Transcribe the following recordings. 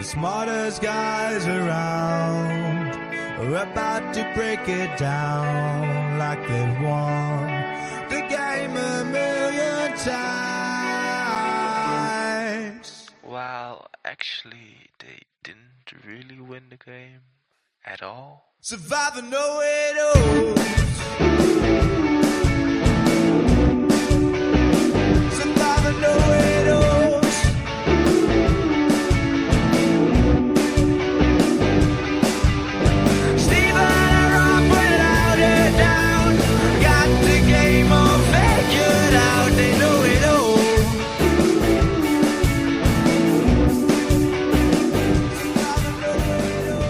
The smartest guys around are about to break it down like they've won the game a million times. Well, actually, they didn't really win the game at all. Survivor know it all. Survivor know it all.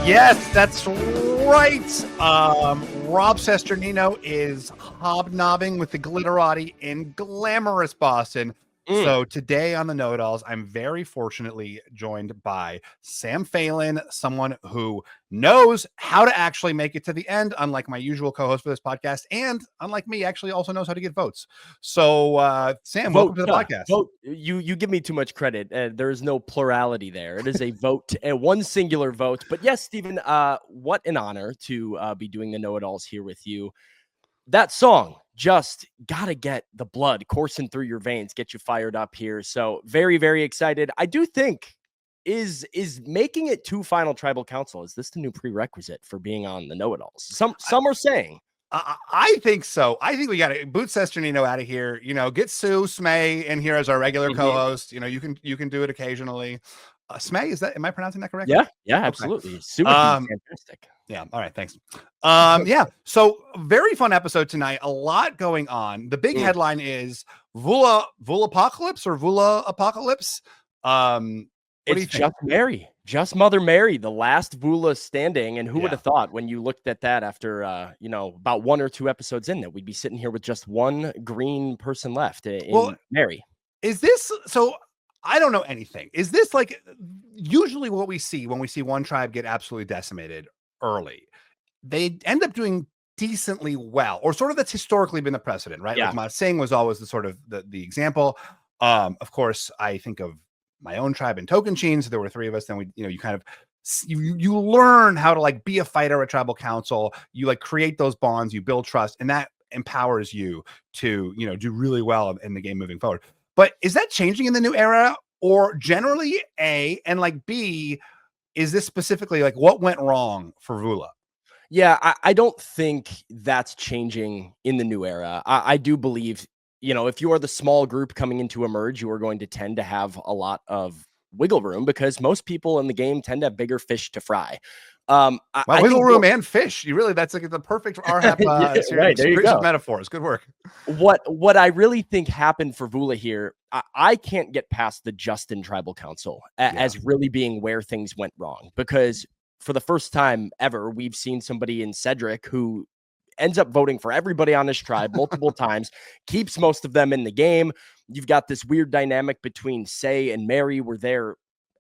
Yes, that's right. Rob Cesternino is hobnobbing with the glitterati in glamorous Boston. So today on the Know-It-Alls, I'm very fortunately joined by Sam Phalen, someone who knows how to actually make it to the end, unlike my usual co-host for this podcast, and unlike me, actually also knows how to get votes. So, Sam, welcome to the podcast. Vote. You give me too much credit. There is no plurality there. It is a vote, one singular vote. But yes, Stephen, what an honor to be doing the Know-It-Alls here with you. That song just gotta get the blood coursing through your veins, get you fired up here. So very, very excited. I do think is making it to final tribal council. Is this the new prerequisite for being on the Know-It-Alls? Some are saying. I think so. I think we got to boot Cesternino out of here. You know, get Sue Smay in here as our regular co-host. You know, you can do it occasionally. Smay, is that? Am I pronouncing that correctly? Yeah, absolutely. Okay. Sue would be fantastic. Yeah. All right. Thanks. Yeah. So very fun episode tonight. A lot going on. The big headline is Vula apocalypse or Vula apocalypse. It's just Mother Mary, the last Vula standing. And who would have thought when you looked at that after, about 1 or 2 episodes in that we'd be sitting here with just one green person left in Mary. Is this so? I don't know anything. Is this like usually what we see when we see one tribe get absolutely decimated early? They end up doing decently well, or sort of that's historically been the precedent, right? Yeah. Like Singh was always the sort of the example. Of course, I think of my own tribe in Tocantins. So there were 3 of us. Then you kind of you learn how to like be a fighter at tribal council. You like create those bonds, you build trust, and that empowers you to do really well in the game moving forward. But is that changing in the new era, or generally A, and like B, is this specifically like what went wrong for Vula? Yeah, I don't think that's changing in the new era. I do believe, if you are the small group coming into Emerge, you are going to tend to have a lot of wiggle room because most people in the game tend to have bigger fish to fry. Wiggle room and fish. That's like the perfect RHAP right, there you go. Metaphors. Good work. What I really think happened for Vula here, I can't get past the Justin Tribal Council as really being where things went wrong, because for the first time ever, we've seen somebody in Cedrek who ends up voting for everybody on his tribe multiple times, keeps most of them in the game. You've got this weird dynamic between Say and Mary where they're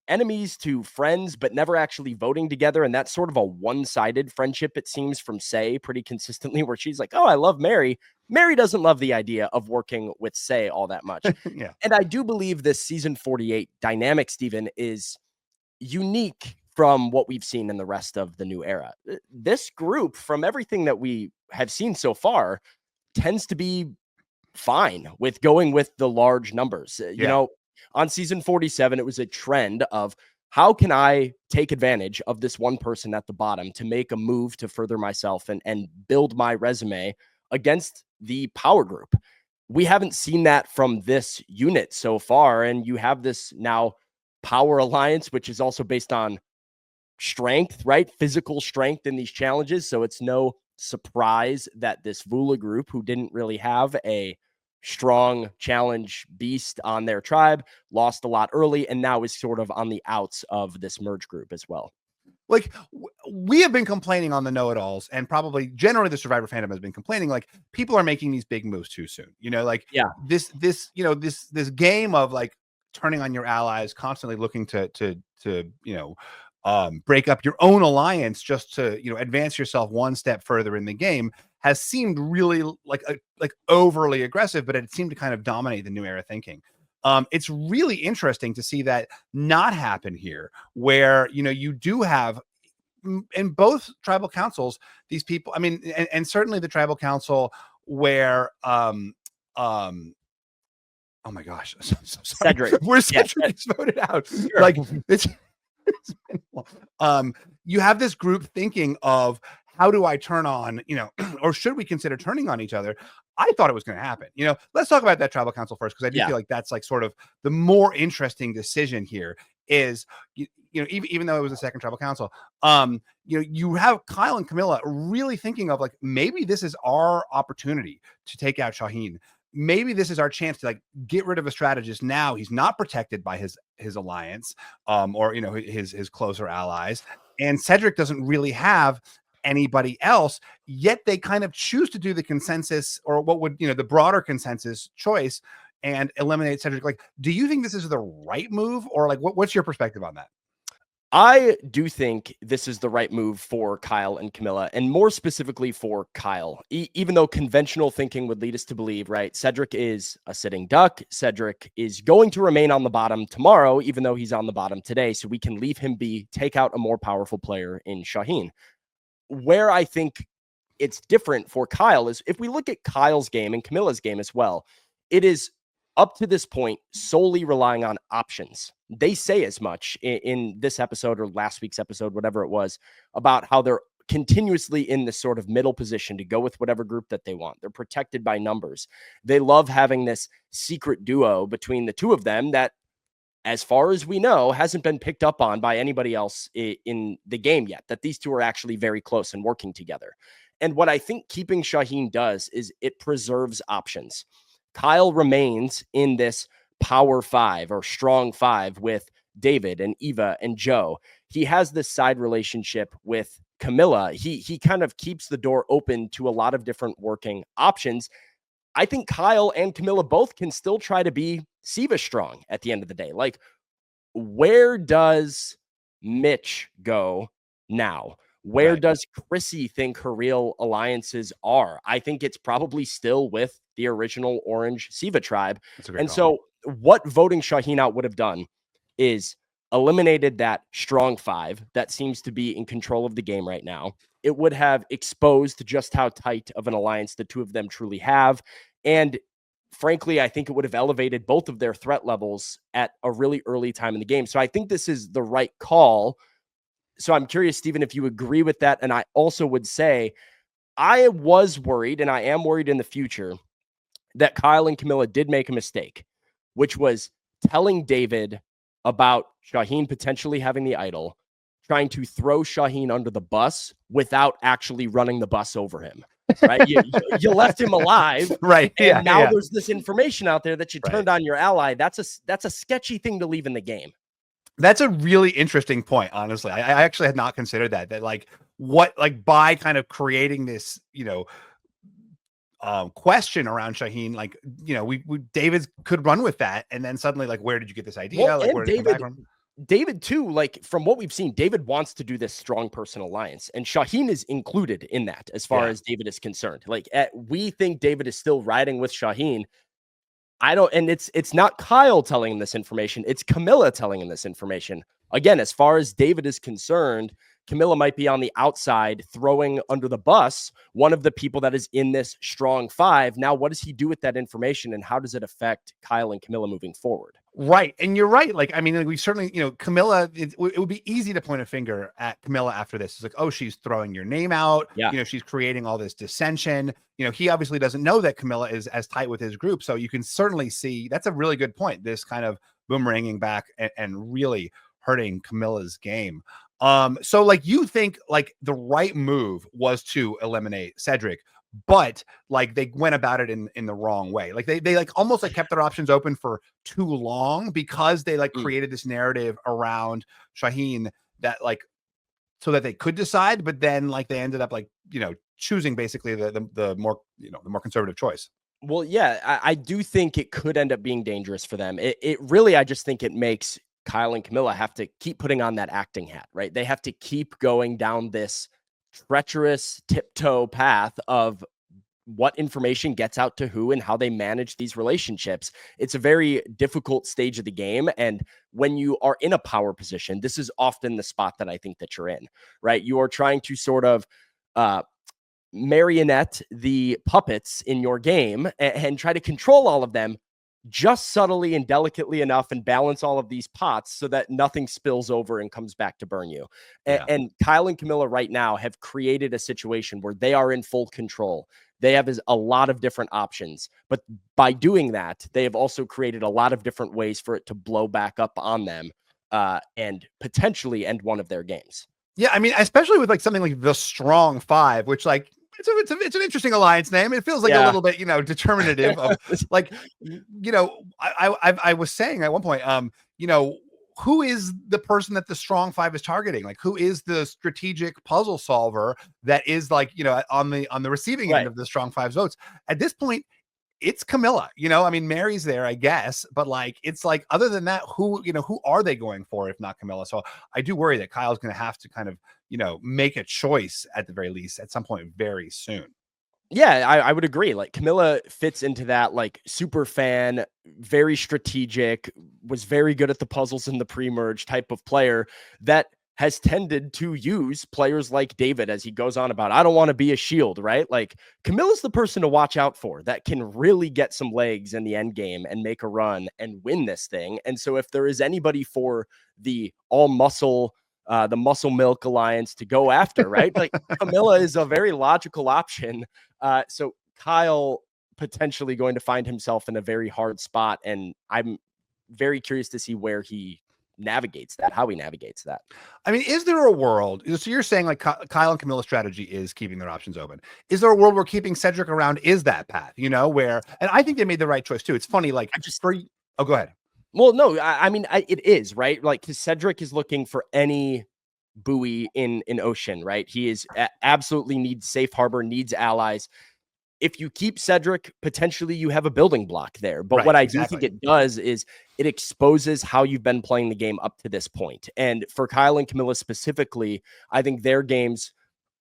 enemies to friends, but never actually voting together. And that's sort of a one-sided friendship, it seems, from Say pretty consistently, where she's like, oh, I love Mary. Mary doesn't love the idea of working with Say all that much. Yeah. And I do believe this season 48 dynamic, Stephen, is unique from what we've seen in the rest of the new era. This group, from everything that we have seen so far, tends to be fine with going with the large numbers. On season 47, it was a trend of how can I take advantage of this one person at the bottom to make a move to further myself and build my resume against the power group. We haven't seen that from this unit so far. And you have this now power alliance, which is also based on strength, right? Physical strength in these challenges. So it's no surprise that this Vula group, who didn't really have a strong challenge beast on their tribe, lost a lot early and now is sort of on the outs of this merge group as well. Like we have been complaining on the Know-It-Alls, and probably generally the Survivor fandom has been complaining, like people are making these big moves too soon. This game of like turning on your allies, constantly looking to break up your own alliance just to advance yourself one step further in the game has seemed really like overly aggressive, but it seemed to kind of dominate the new era thinking. It's really interesting to see that not happen here, where, you know, you do have in both tribal councils, these people, I mean, and certainly the tribal council where, oh my gosh, so sorry. Cedrek. Where Cedrek is voted out. Sure. Like it's you have this group thinking of how do I turn on, you know, or should we consider turning on each other? I thought it was going to happen. You know, let's talk about that tribal council first, because I do feel like that's like sort of the more interesting decision here is, you know, even though it was the second tribal council, you know, you have Kyle and Kamilla really thinking of like, maybe this is our opportunity to take out Shauhin. Maybe this is our chance to like get rid of a strategist. Now he's not protected by his alliance, or, you know, his closer allies, and Cedrek doesn't really have anybody else, yet they kind of choose to do the consensus, or what would, you know, the broader consensus choice, and eliminate Cedrek. Like, do you think this is the right move, or like what's your perspective on that? I do think this is the right move for Kyle and Kamilla, and more specifically for Kyle. Even though conventional thinking would lead us to believe, right, Cedrek is a sitting duck. Cedrek is going to remain on the bottom tomorrow, even though he's on the bottom today, so we can leave him be, take out a more powerful player in Shauhin. Where I think it's different for Kyle is if we look at Kyle's game and Kamilla's game as well, it is up to this point solely relying on options. They say as much in this episode or last week's episode, whatever it was, about how they're continuously in this sort of middle position to go with whatever group that they want. They're protected by numbers. They love having this secret duo between the two of them that, as far as we know, hasn't been picked up on by anybody else in the game yet, that these two are actually very close and working together. And what I think keeping Shauhin does is it preserves options. Kyle remains in this power five or strong five with David and Eva and Joe. He has this side relationship with Kamilla. He kind of keeps the door open to a lot of different working options. I think Kyle and Kamilla both can still try to be Siva strong at the end of the day. Like, where does Mitch go now? Where does Chrissy think her real alliances are? I think it's probably still with the original Orange Siva tribe. And so what voting Shauhin out would have done is eliminated that strong five that seems to be in control of the game right now. It would have exposed just how tight of an alliance the two of them truly have. And frankly, I think it would have elevated both of their threat levels at a really early time in the game. So I think this is the right call. So I'm curious, Stephen, if you agree with that. And I also would say I was worried, and I am worried in the future, that Kyle and Kamilla did make a mistake, which was telling David about Shauhin potentially having the idol, trying to throw Shauhin under the bus without actually running the bus over him. Right? You left him alive. Right. And now there's this information out there that you turned on your ally. That's a sketchy thing to leave in the game. That's a really interesting point, honestly. I actually had not considered that like what, like by kind of creating this, you know, question around Shauhin, like, you know, we David could run with that, and then suddenly, like, where did you get this idea? Well, like, where did it come back from? David too, like from what we've seen, David wants to do this strong person alliance, and Shauhin is included in that as far as David is concerned. Like, we think David is still riding with Shauhin. I don't, and it's not Kyle telling him this information. It's Kamilla telling him this information. Again, as far as David is concerned, Kamilla might be on the outside throwing under the bus one of the people that is in this strong five. Now, what does he do with that information, and how does it affect Kyle and Kamilla moving forward? Right. And you're right. Like, I mean, we certainly, you know, Kamilla, it would be easy to point a finger at Kamilla after this. It's like, oh, she's throwing your name out. Yeah. You know, she's creating all this dissension. You know, he obviously doesn't know that Kamilla is as tight with his group. So you can certainly see that's a really good point. This kind of boomeranging back and really hurting Camilla's game. So like, you think like the right move was to eliminate Cedrek, but like they went about it in the wrong way. Like they like almost like kept their options open for too long because they like created this narrative around Shauhin that like, so that they could decide, but then like they ended up like, you know, choosing basically the more, you know, the more conservative choice. Well, yeah, I do think it could end up being dangerous for them. It really, I just think it makes Kyle and Kamilla have to keep putting on that acting hat, right? They have to keep going down this treacherous tiptoe path of what information gets out to who and how they manage these relationships. It's a very difficult stage of the game. And when you are in a power position, this is often the spot that I think that you're in, right? You are trying to sort of marionette the puppets in your game and try to control all of them just subtly and delicately enough and balance all of these pots so that nothing spills over and comes back to burn you. And Kyle and Kamilla right now have created a situation where they are in full control. They have a lot of different options, but by doing that, they have also created a lot of different ways for it to blow back up on them and potentially end one of their games. Yeah, I mean, especially with like something like the Strong Five, which like it's an interesting alliance name. It feels like a little bit, determinative of like, I was saying at one point, who is the person that the Strong Five is targeting? Like, who is the strategic puzzle solver that is like, on the receiving end of the Strong Five's votes? At this point, it's Kamilla. I mean, Mary's there, I guess, but like, it's like, other than that, who are they going for if not Kamilla? So I do worry that Kyle's going to have to kind of, make a choice at the very least at some point very soon. Yeah, I would agree. Like, Kamilla fits into that, like, super fan, very strategic, was very good at the puzzles in the pre-merge type of player that has tended to use players like David as he goes on about, I don't want to be a shield, right? Like, Camilla's the person to watch out for that can really get some legs in the end game and make a run and win this thing. And so if there is anybody for the all muscle, the Muscle Milk Alliance to go after, right? Like, Kamilla is a very logical option. So Kyle potentially going to find himself in a very hard spot. And I'm very curious to see where he navigates that, how he navigates that. I mean, is there a world? So you're saying like Kyle and Kamilla's strategy is keeping their options open. Is there a world where keeping Cedrek around is that path, where, and I think they made the right choice too. It's funny. Like, go ahead. Well, no, I mean, it is, right? Like, because Cedrek is looking for any buoy in ocean, right? He is absolutely needs safe harbor, needs allies. If you keep Cedrek, potentially you have a building block there. But what I do think it does is it exposes how you've been playing the game up to this point. And for Kyle and Kamilla specifically, I think their games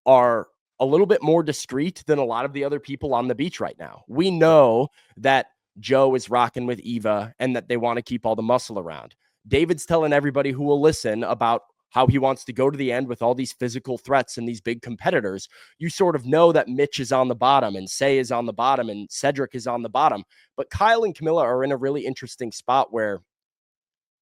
are a little bit more discreet than a lot of the other people on the beach right now. We know that Joe is rocking with Eva and that they want to keep all the muscle around. David's telling everybody who will listen about how he wants to go to the end with all these physical threats and these big competitors. You sort of know that Mitch is on the bottom and Say is on the bottom and Cedrek is on the bottom. But Kyle and Kamilla are in a really interesting spot where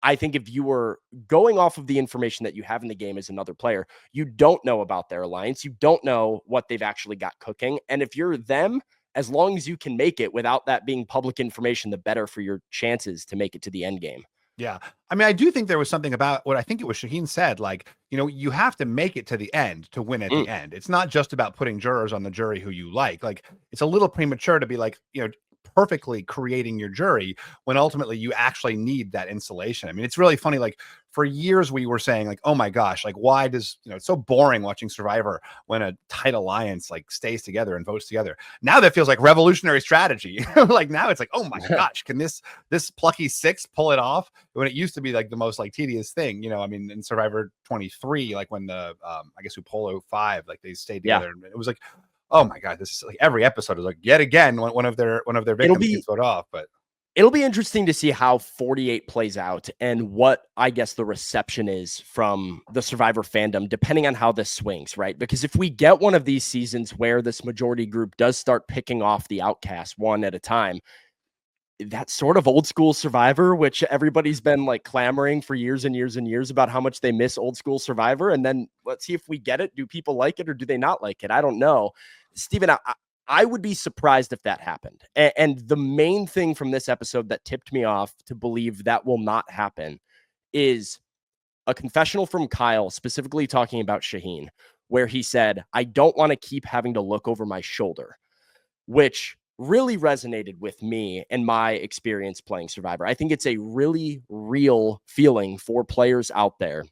I think if you were going off of the information that you have in the game as another player, you don't know about their alliance. You don't know what they've actually got cooking. And if you're them, as long as you can make it without that being public information, the better for your chances to make it to the end game. Yeah. I mean, I do think there was something about what I think it was Shauhin said, like, you have to make it to the end to win at the end. It's not just about putting jurors on the jury who you like. Like, it's a little premature to be like, perfectly creating your jury when ultimately you actually need that insulation. I mean, it's really funny. Like, for years we were saying like, oh my gosh, like, why does, it's so boring watching Survivor when a tight alliance like stays together and votes together. Now that feels like revolutionary strategy. Like, now it's like, oh my gosh, can this plucky six pull it off? When it used to be like the most like tedious thing, I mean, in Survivor 23, like when the I guess Upolo 5, like they stayed together, and it was like, oh my god, this is like every episode is like yet again one of their victims gets voted off. But it'll be interesting to see how 48 plays out and what I guess the reception is from the Survivor fandom, depending on how this swings, right? Because if we get one of these seasons where this majority group does start picking off the outcasts one at a time, that sort of old school Survivor, which everybody's been like clamoring for years and years and years about how much they miss old school Survivor. And then let's see if we get it. Do people like it or do they not like it? I don't know. Steven, I would be surprised if that happened. And the main thing from this episode that tipped me off to believe that will not happen is a confessional from Kyle, specifically talking about Shauhin, where he said, I don't want to keep having to look over my shoulder, which really resonated with me and my experience playing Survivor. I think it's a really real feeling for players out there.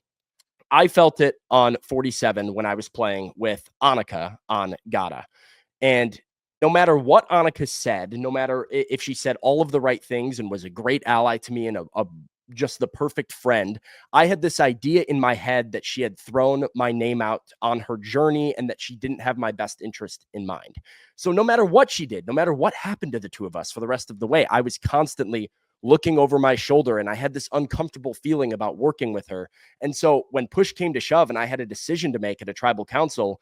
I felt it on 47 when I was playing with Annika on Gata. And no matter what Annika said, no matter if she said all of the right things and was a great ally to me and a just the perfect friend. I had this idea in my head that she had thrown my name out on her journey and that she didn't have my best interest in mind. So no matter what she did, no matter what happened to the two of us for the rest of the way, I was constantly looking over my shoulder, and I had this uncomfortable feeling about working with her. And so when push came to shove and I had a decision to make at a tribal council,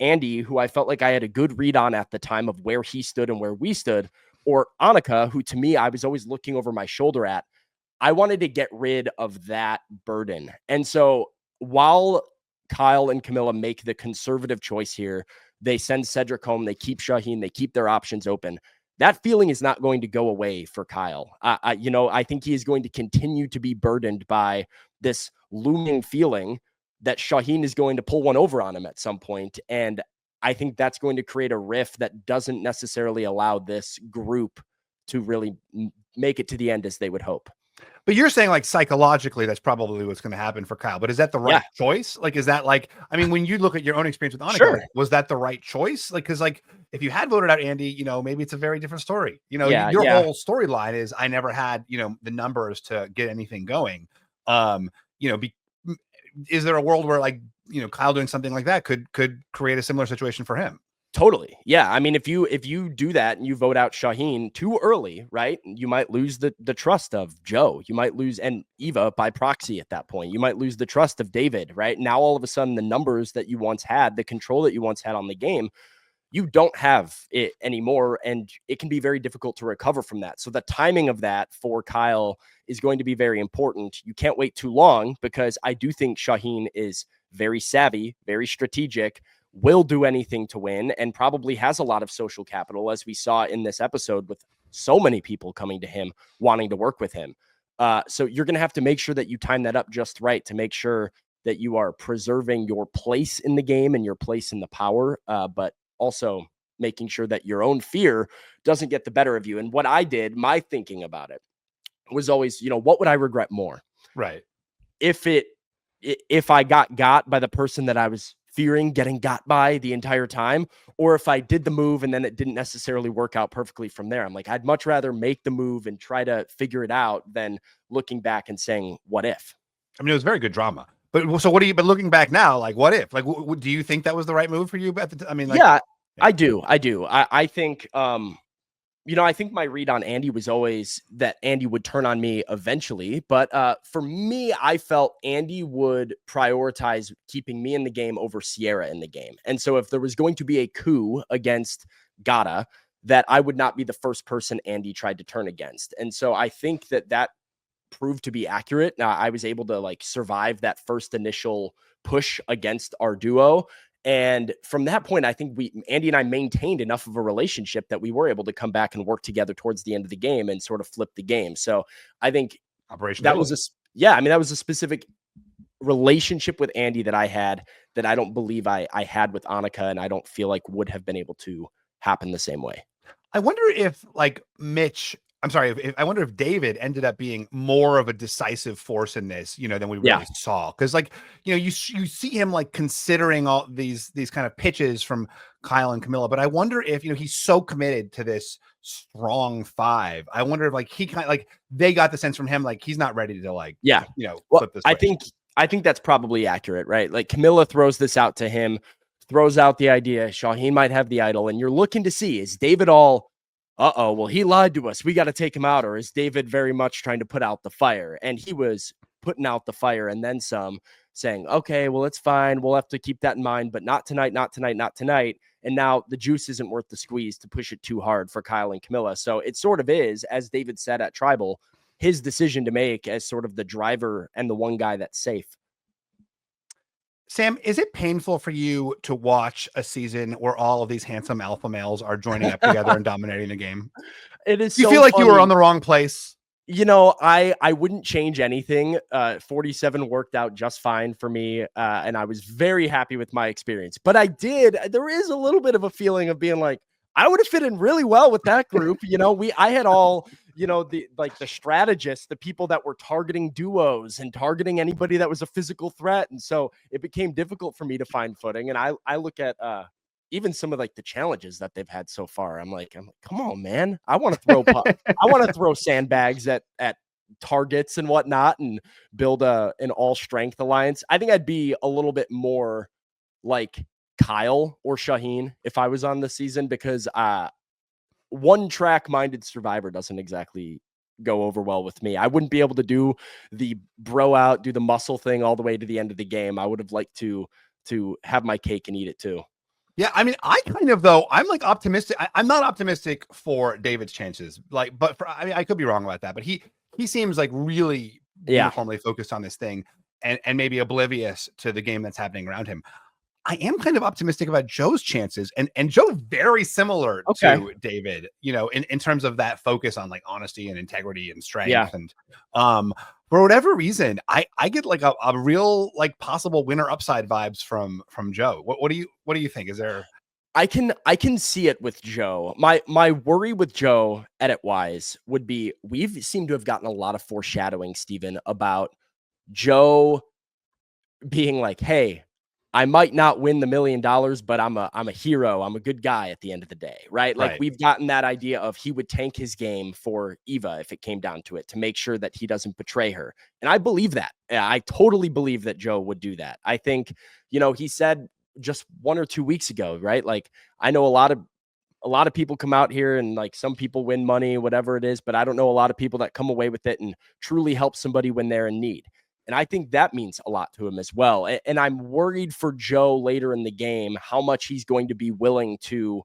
Andy, who I felt like I had a good read on at the time of where he stood and where we stood, or Annika, who to me, I was always looking over my shoulder at, I wanted to get rid of that burden. And so while Kyle and Kamilla make the conservative choice here, they send Cedrek home, they keep Shauhin, they keep their options open. That feeling is not going to go away for Kyle. I think he is going to continue to be burdened by this looming feeling that Shauhin is going to pull one over on him at some point. And I think that's going to create a rift that doesn't necessarily allow this group to really make it to the end as they would hope. But you're saying like psychologically, that's probably what's going to happen for Kyle. But is that the right choice? Like, is that like, I mean, when you look at your own experience with Annika, Sure. Was that the right choice? Like, cause like if you had voted out Andy, you know, maybe it's a very different story. You know, your whole storyline is I never had, you know, the numbers to get anything going. You know, is there a world where like, you know, Kyle doing something like that could create a similar situation for him? Totally. Yeah. I mean, if you do that and you vote out Shauhin too early, right, you might lose the trust of Joe. You might lose, and Eva by proxy at that point. You might lose the trust of David, right? Now, all of a sudden, the numbers that you once had, the control that you once had on the game, you don't have it anymore. And it can be very difficult to recover from that. So the timing of that for Kyle is going to be very important. You can't wait too long, because I do think Shauhin is very savvy, very strategic, will do anything to win, and probably has a lot of social capital, as we saw in this episode with so many people coming to him wanting to work with him. So you're going to have to make sure that you time that up just right to make sure that you are preserving your place in the game and your place in the power, but also making sure that your own fear doesn't get the better of you. And what I did, my thinking about it was always, you know, what would I regret more? Right. If I got by the person that I was fearing getting got by the entire time, or if I did the move and then it didn't necessarily work out perfectly from there. I'm like, I'd much rather make the move and try to figure it out than looking back and saying, what if? I mean, it was very good drama. But so but looking back now, like, what if? Like, do you think that was the right move for you at the time? I mean, like, yeah, I do. I think, you know, I think my read on Andy was always that Andy would turn on me eventually. But for me, I felt Andy would prioritize keeping me in the game over Sierra in the game. And so if there was going to be a coup against Gata, that I would not be the first person Andy tried to turn against. And so I think that proved to be accurate. Now, I was able to like survive that first initial push against our duo. And from that point, I think Andy and I maintained enough of a relationship that we were able to come back and work together towards the end of the game and sort of flip the game. So I think that was that was a specific relationship with Andy that I had that I don't believe I had with Annika, and I don't feel like would have been able to happen the same way. I wonder if like I wonder if David ended up being more of a decisive force in this, you know, than we really saw. Cause like, you know, you see him like considering all these kind of pitches from Kyle and Kamilla, but I wonder if, you know, he's so committed to this strong five. I wonder if like he kind of like, they got the sense from him, like he's not ready to like, you know, flip this. I think that's probably accurate, right? Like Kamilla throws this out to him, throws out the idea, Shauhin might have the idol, and you're looking to see, is David all, well, he lied to us, we got to take him out? Or is David very much trying to put out the fire? And he was putting out the fire and then some, saying, okay, well, it's fine. We'll have to keep that in mind, but not tonight, not tonight, not tonight. And now the juice isn't worth the squeeze to push it too hard for Kyle and Kamilla. So it sort of is, as David said at Tribal, his decision to make as sort of the driver and the one guy that's safe. Sam, is it painful for you to watch a season where all of these handsome alpha males are joining up together and dominating the game? It is. You feel like you were on the wrong place? You know, I wouldn't change anything. 47 worked out just fine for me, and I was very happy with my experience. But there is a little bit of a feeling of being like, I would have fit in really well with that group. You know, I had all, you know, the strategists, the people that were targeting duos and targeting anybody that was a physical threat. And so it became difficult for me to find footing. And I look at even some of like the challenges that they've had so far. I'm like, come on, man. I want to throw sandbags at targets and whatnot and build an all strength alliance. I think I'd be a little bit more like Kyle or Shauhin if I was on the season, because one track minded survivor doesn't exactly go over well with me. I wouldn't be able to do the bro out, do the muscle thing all the way to the end of the game. I would have liked to have my cake and eat it too. Yeah, I mean, I kind of, though, I'm like optimistic. I'm not optimistic for David's chances, like, but for, I mean, I could be wrong about that, but he seems like really uniformly focused on this thing and maybe oblivious to the game that's happening around him. I am kind of optimistic about Joe's chances, and Joe very similar to David, you know, in terms of that focus on like honesty and integrity and strength. And for whatever reason, I get like a real like possible winner upside vibes from Joe. What do you think? Is there? I can see it with Joe. My worry with Joe edit wise would be we've seemed to have gotten a lot of foreshadowing, Steven, about Joe being like, hey, I might not win the $1 million, but I'm a hero. I'm a good guy at the end of the day, right? Like we've gotten that idea of he would tank his game for Eva if it came down to it to make sure that he doesn't betray her. And I believe that. I totally believe that Joe would do that. I think, you know, he said just 1 or 2 weeks ago, right? Like I know a lot of people come out here and like some people win money, whatever it is, but I don't know a lot of people that come away with it and truly help somebody when they're in need. And I think that means a lot to him as well. And I'm worried for Joe later in the game, how much he's going to be willing to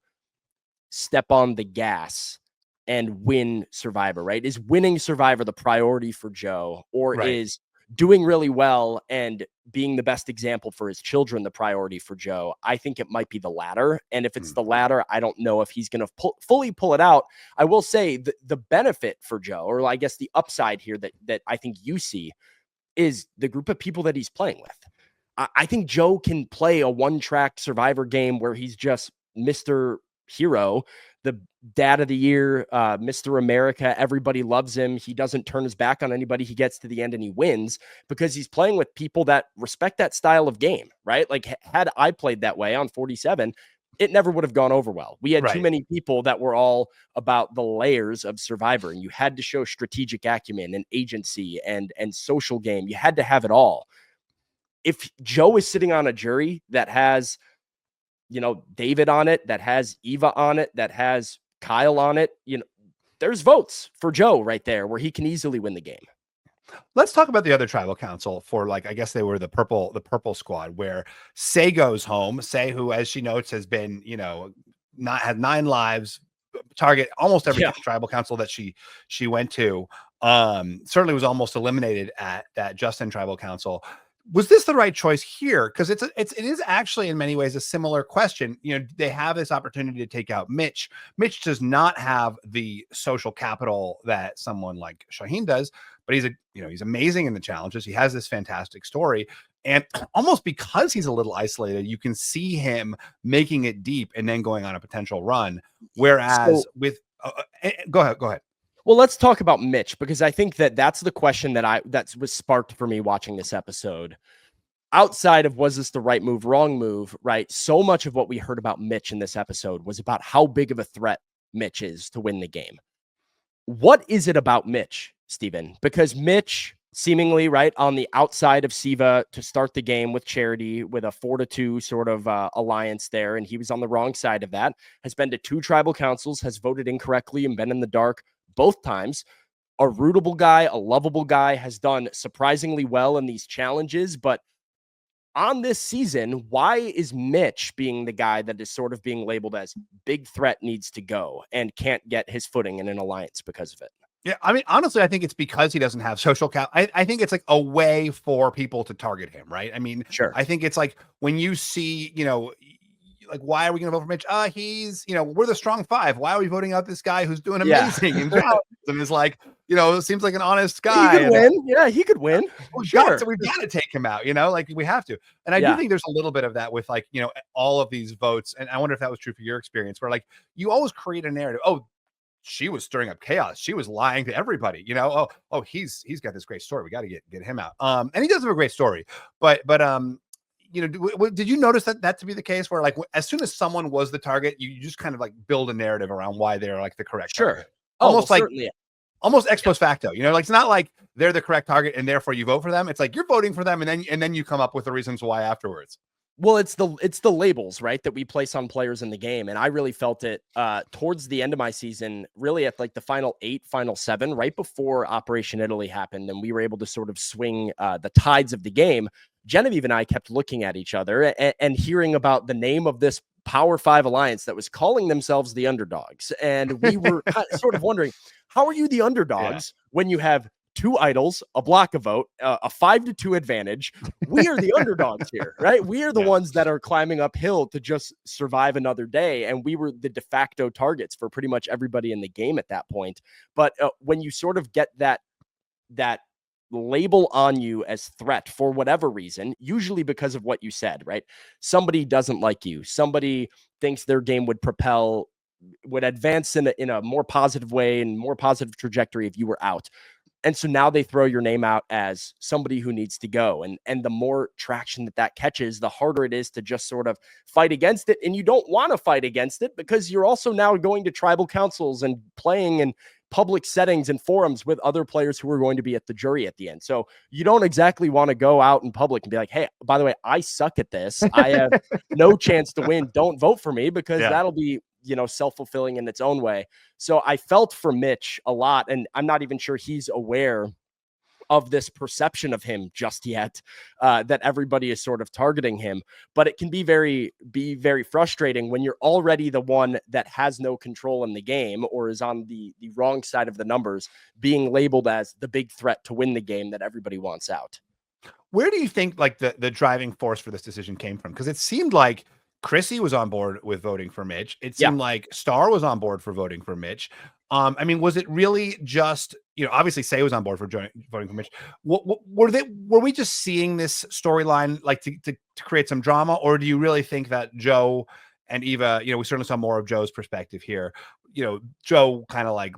step on the gas and win Survivor, right? Is winning Survivor the priority for Joe, or is doing really well and being the best example for his children the priority for Joe? I think it might be the latter. And if it's the latter, I don't know if he's going to fully pull it out. I will say the benefit for Joe, or I guess the upside here that I think you see, is the group of people that he's playing with. I think Joe can play a one-track Survivor game where he's just Mr. Hero, the dad of the year, Mr. America. Everybody loves him. He doesn't turn his back on anybody. He gets to the end and he wins because he's playing with people that respect that style of game, right? Like had I played that way on 47, it never would have gone over well. We had too many people that were all about the layers of Survivor, and you had to show strategic acumen and agency and social game. You had to have it all. If Joe is sitting on a jury that has, you know, David on it, that has Eva on it, that has Kyle on it, you know, there's votes for Joe right there where he can easily win the game. Let's talk about the other tribal council for, like, I guess they were the purple squad, where Say goes home. Say, who, as she notes, has been, you know, had 9 lives, target almost every tribal council that she went to. Certainly was almost eliminated at that Justin tribal council. Was this the right choice here? Because it is actually in many ways a similar question. You know, they have this opportunity to take out Mitch. Mitch does not have the social capital that someone like Shauhin does, but he's amazing in the challenges. He has this fantastic story, and almost because he's a little isolated, you can see him making it deep and then going on a potential run. Whereas go ahead. Well, let's talk about Mitch, because I think that's the question that was sparked for me watching this episode. Outside of, was this the right move, wrong move, right? So much of what we heard about Mitch in this episode was about how big of a threat Mitch is to win the game. What is it about Mitch, Steven? Because Mitch seemingly, right, on the outside of Siva to start the game with Charity, with a 4-2 sort of alliance there, and he was on the wrong side of that, has been to 2 tribal councils, has voted incorrectly and been in the dark both times. A rootable guy, a lovable guy, has done surprisingly well in these challenges. But on this season, why is Mitch being the guy that is sort of being labeled as big threat, needs to go, and can't get his footing in an alliance because of it? Yeah, I mean, honestly, I think it's because he doesn't have social cap. I think it's like a way for people to target him, right? I mean, sure. I think it's like when you see, you know, like, why are we going to vote for Mitch? He's, you know, we're the strong 5. Why are we voting out this guy who's doing amazing in challenges and is like, you know, it seems like an honest guy. He could win. Yeah, he could win. We've got to take him out, you know, like we have to. And I do think there's a little bit of that with, like, you know, all of these votes. And I wonder if that was true for your experience, where like you always create a narrative. Oh, she was stirring up chaos. She was lying to everybody, you know. Oh, he's got this great story. We got to get him out. And he does have a great story, but you know, did you notice that to be the case, where like as soon as someone was the target, you just kind of like build a narrative around why they're like the correct target? Almost like certainly. almost ex post facto. You know, like it's not like they're the correct target and therefore you vote for them. It's like you're voting for them and then you come up with the reasons why afterwards. Well, it's the labels, right, that we place on players in the game. And I really felt it towards the end of my season, really at like the final 8, final 7, right before Operation Italy happened. And we were able to sort of swing the tides of the game. Genevieve and I kept looking at each other and hearing about the name of this Power 5 alliance that was calling themselves the underdogs. And we were sort of wondering, how are you the underdogs when you have 2 idols, a block a vote, a 5-2 advantage? We are the underdogs here, right? We are the ones that are climbing uphill to just survive another day. And we were the de facto targets for pretty much everybody in the game at that point. But when you sort of get that label on you as threat for whatever reason, usually because of what you said, right? Somebody doesn't like you. Somebody thinks their game would advance in a more positive way and more positive trajectory if you were out. And so now they throw your name out as somebody who needs to go. And the more traction that catches, the harder it is to just sort of fight against it. And you don't want to fight against it because you're also now going to tribal councils and playing in public settings and forums with other players who are going to be at the jury at the end. So you don't exactly want to go out in public and be like, hey, by the way, I suck at this. I have no chance to win. Don't vote for me, because that'll be, self-fulfilling in its own way. So I felt for Mitch a lot, and I'm not even sure he's aware of this perception of him just yet, that everybody is sort of targeting him. But it can be very frustrating when you're already the one that has no control in the game or is on the wrong side of the numbers, being labeled as the big threat to win the game that everybody wants out. Where do you think like the driving force for this decision came from? Because it seemed like Chrissy was on board with voting for Mitch. It seemed like Star was on board for voting for Mitch. I mean, was it really just, obviously Say was on board for voting for Mitch. Were we just seeing this storyline like to create some drama, or do you really think that Joe and Eva, we certainly saw more of Joe's perspective here. Joe kind of like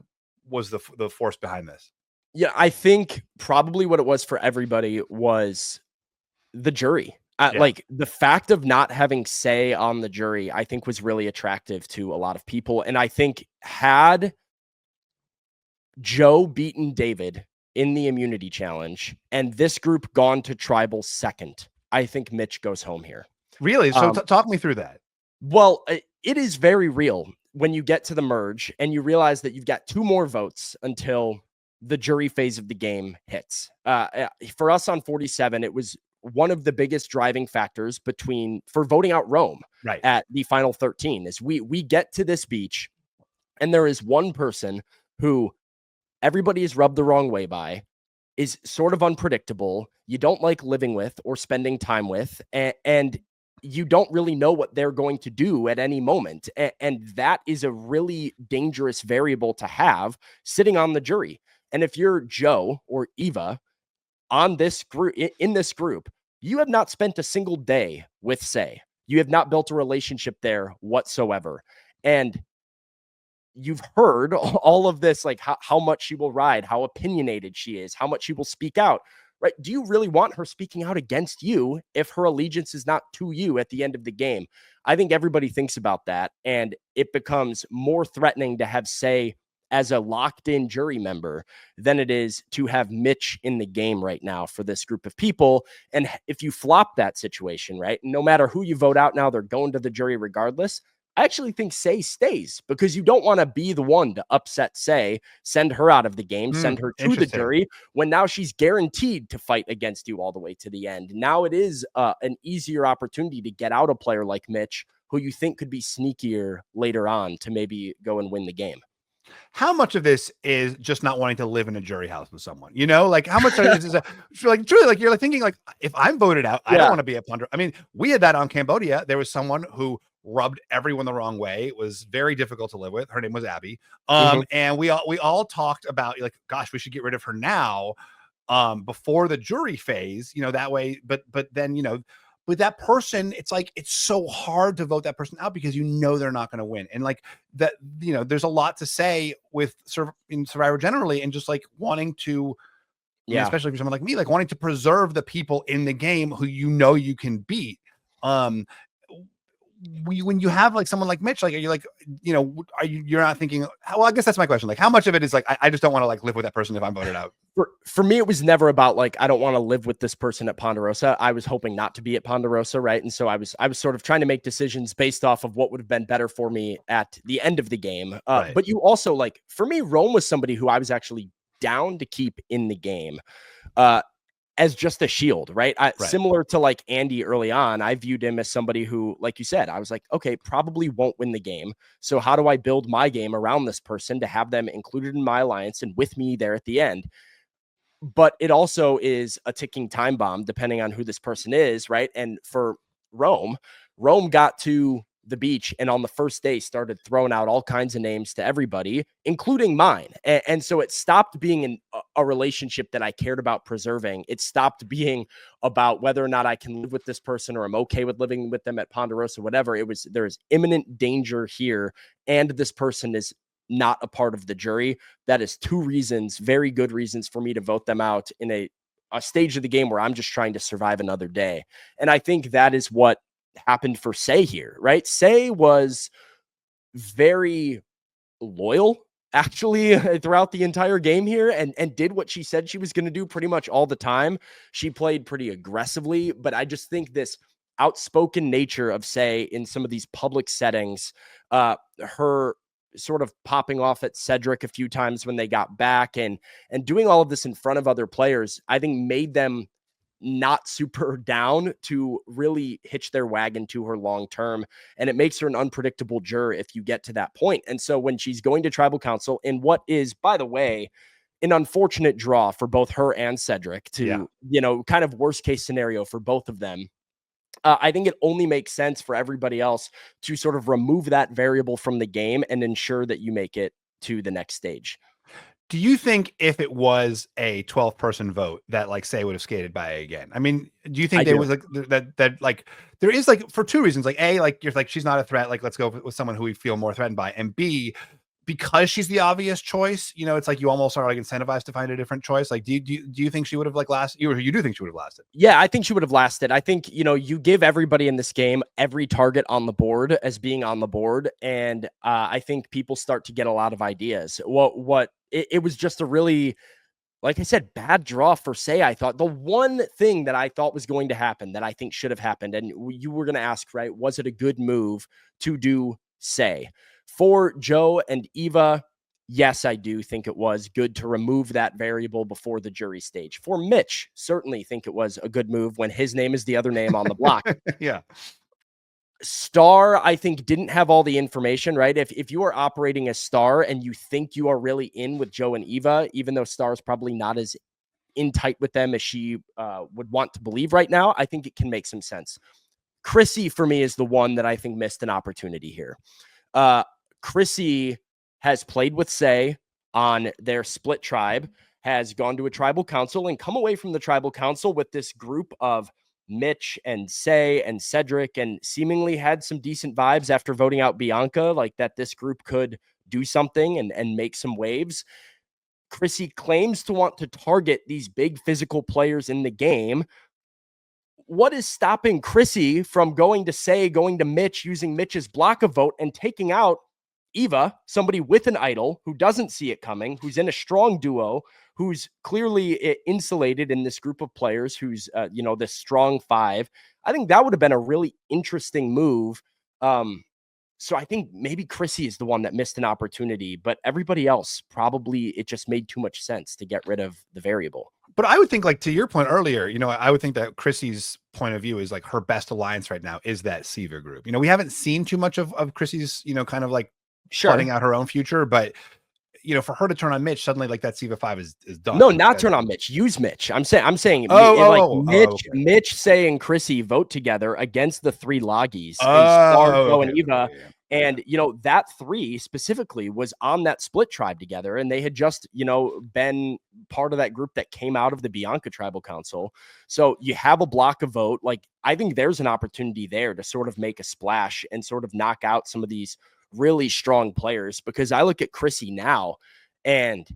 was the force behind this. Yeah, I think probably what it was for everybody was the jury. Like the fact of not having say on the jury, I think was really attractive to a lot of people. And I think had Joe beaten David in the immunity challenge and this group gone to tribal second, I think Mitch goes home here. Really? So talk me through that. Well, it is very real when you get to the merge and you realize that you've got 2 more votes until the jury phase of the game hits. For us on 47, it was one of the biggest driving factors for voting out Rome at the final 13 is we get to this beach and there is one person who everybody is rubbed the wrong way by, is sort of unpredictable. You don't like living with or spending time with, and you don't really know what they're going to do at any moment. And that is a really dangerous variable to have sitting on the jury. And if you're Joe or Eva on this group, in this group, you have not spent a single day with Say. You have not built a relationship there whatsoever. And you've heard all of this, like how much she will ride, how opinionated she is, how much she will speak out, right? Do you really want her speaking out against you if her allegiance is not to you at the end of the game? I think everybody thinks about that, and it becomes more threatening to have Say as a locked-in jury member than it is to have Mitch in the game right now for this group of people. And if you flop that situation, right, no matter who you vote out now, they're going to the jury regardless. I actually think Say stays, because you don't want to be the one to upset Say, send her out of the game, send her to the jury, when now she's guaranteed to fight against you all the way to the end. Now it is an easier opportunity to get out a player like Mitch, who you think could be sneakier later on to maybe go and win the game. How much of this is just not wanting to live in a jury house with someone, like how much of this is like truly, like you're like thinking like, if I'm voted out, I don't want to be a punter. I mean, we had that on Cambodia. There was someone who rubbed everyone the wrong way. It was very difficult to live with. Her name was Abby. And we all talked about like, gosh, we should get rid of her now, before the jury phase, that way. But then, with that person, it's like, it's so hard to vote that person out because they're not going to win. And like that, there's a lot to say with in Survivor generally, and just like wanting to, especially for someone like me, like wanting to preserve the people in the game who you can beat. when you have like someone like Mitch, like, are you like, you're not thinking, well, I guess that's my question. Like, how much of it is like, I just don't want to like live with that person if I'm voted out? For me, it was never about like, I don't want to live with this person at Ponderosa. I was hoping not to be at Ponderosa, right? And so I was sort of trying to make decisions based off of what would have been better for me at the end of the game. Right. But you also, like, for me, Rome was somebody who I was actually down to keep in the game. As just a shield, right? Similar to like Andy early on, I viewed him as somebody who, like you said, I was like, okay, probably won't win the game. So how do I build my game around this person to have them included in my alliance and with me there at the end? But it also is a ticking time bomb depending on who this person is, right? And for Rome got to the beach and on the first day started throwing out all kinds of names to everybody, including mine. And so it stopped being a relationship that I cared about preserving. It stopped being about whether or not I can live with this person or I'm okay with living with them at Ponderosa, whatever. There's imminent danger here. And this person is not a part of the jury. That is 2 reasons, very good reasons for me to vote them out in a stage of the game where I'm just trying to survive another day. And I think that is what happened for Say here, right? Say was very loyal actually throughout the entire game here and did what she said she was going to do pretty much all the time. She played pretty aggressively, but I just think this outspoken nature of Say in some of these public settings, her sort of popping off at Cedrek a few times when they got back and doing all of this in front of other players, I think made them not super down to really hitch their wagon to her long term. And it makes her an unpredictable juror if you get to that point. And so when she's going to tribal council in what is, by the way, an unfortunate draw for both her and Cedrek to, kind of worst case scenario for both of them. I think it only makes sense for everybody else to sort of remove that variable from the game and ensure that you make it to the next stage. Do you think if it was a 12-person vote that like Say would have skated by again? I mean, do you think there was like that like there is like for 2 reasons, like A, like you're like, she's not a threat. Like, let's go with someone who we feel more threatened by. And B, because she's the obvious choice, it's like you almost are like incentivized to find a different choice. Like, do you think she would have like lasted? You do think she would have lasted? Yeah, I think she would have lasted. I think, you give everybody in this game every target on the board as being on the board. And I think people start to get a lot of ideas. It was just a really, like I said, bad draw for Say. I thought the one thing that I thought was going to happen that I think should have happened, and you were going to ask, right, was it a good move to do Say? For Joe and Eva, yes, I do think it was good to remove that variable before the jury stage. For Mitch, certainly think it was a good move when his name is the other name on the block. Yeah. Star, I think, didn't have all the information, right? If you are operating as Star and you think you are really in with Joe and Eva, even though Star is probably not as in tight with them as she would want to believe right now, I think it can make some sense. Chrissy, for me, is the one that I think missed an opportunity here. Chrissy has played with Say on their split tribe, has gone to a tribal council and come away from the tribal council with this group of Mitch and Say and Cedrek, and seemingly had some decent vibes after voting out Bianca, like that this group could do something and make some waves. Chrissy claims to want to target these big physical players in the game. What is stopping Chrissy from going to Say, going to Mitch, using Mitch's block of vote and taking out Eva, somebody with an idol who doesn't see it coming, who's in a strong duo, who's clearly insulated in this group of players, who's, this strong 5. I think that would have been a really interesting move. So I think maybe Chrissy is the one that missed an opportunity, but everybody else, probably it just made too much sense to get rid of the variable. But I would think, like, to your point earlier, I would think that Chrissy's point of view is like her best alliance right now is that Seaver group. We haven't seen too much of Chrissy's, kind of like plotting out her own future, but for her to turn on Mitch suddenly, like that Siva 5 is done. No, not turn on Mitch. Use Mitch. I'm saying Mitch, Say, and Chrissy vote together against the 3 Loggies. And Eva. Yeah. And, that 3 specifically was on that split tribe together. And they had just, been part of that group that came out of the Bianca tribal council. So you have a block of vote. Like, I think there's an opportunity there to sort of make a splash and sort of knock out some of these really strong players, because I look at Chrissy now and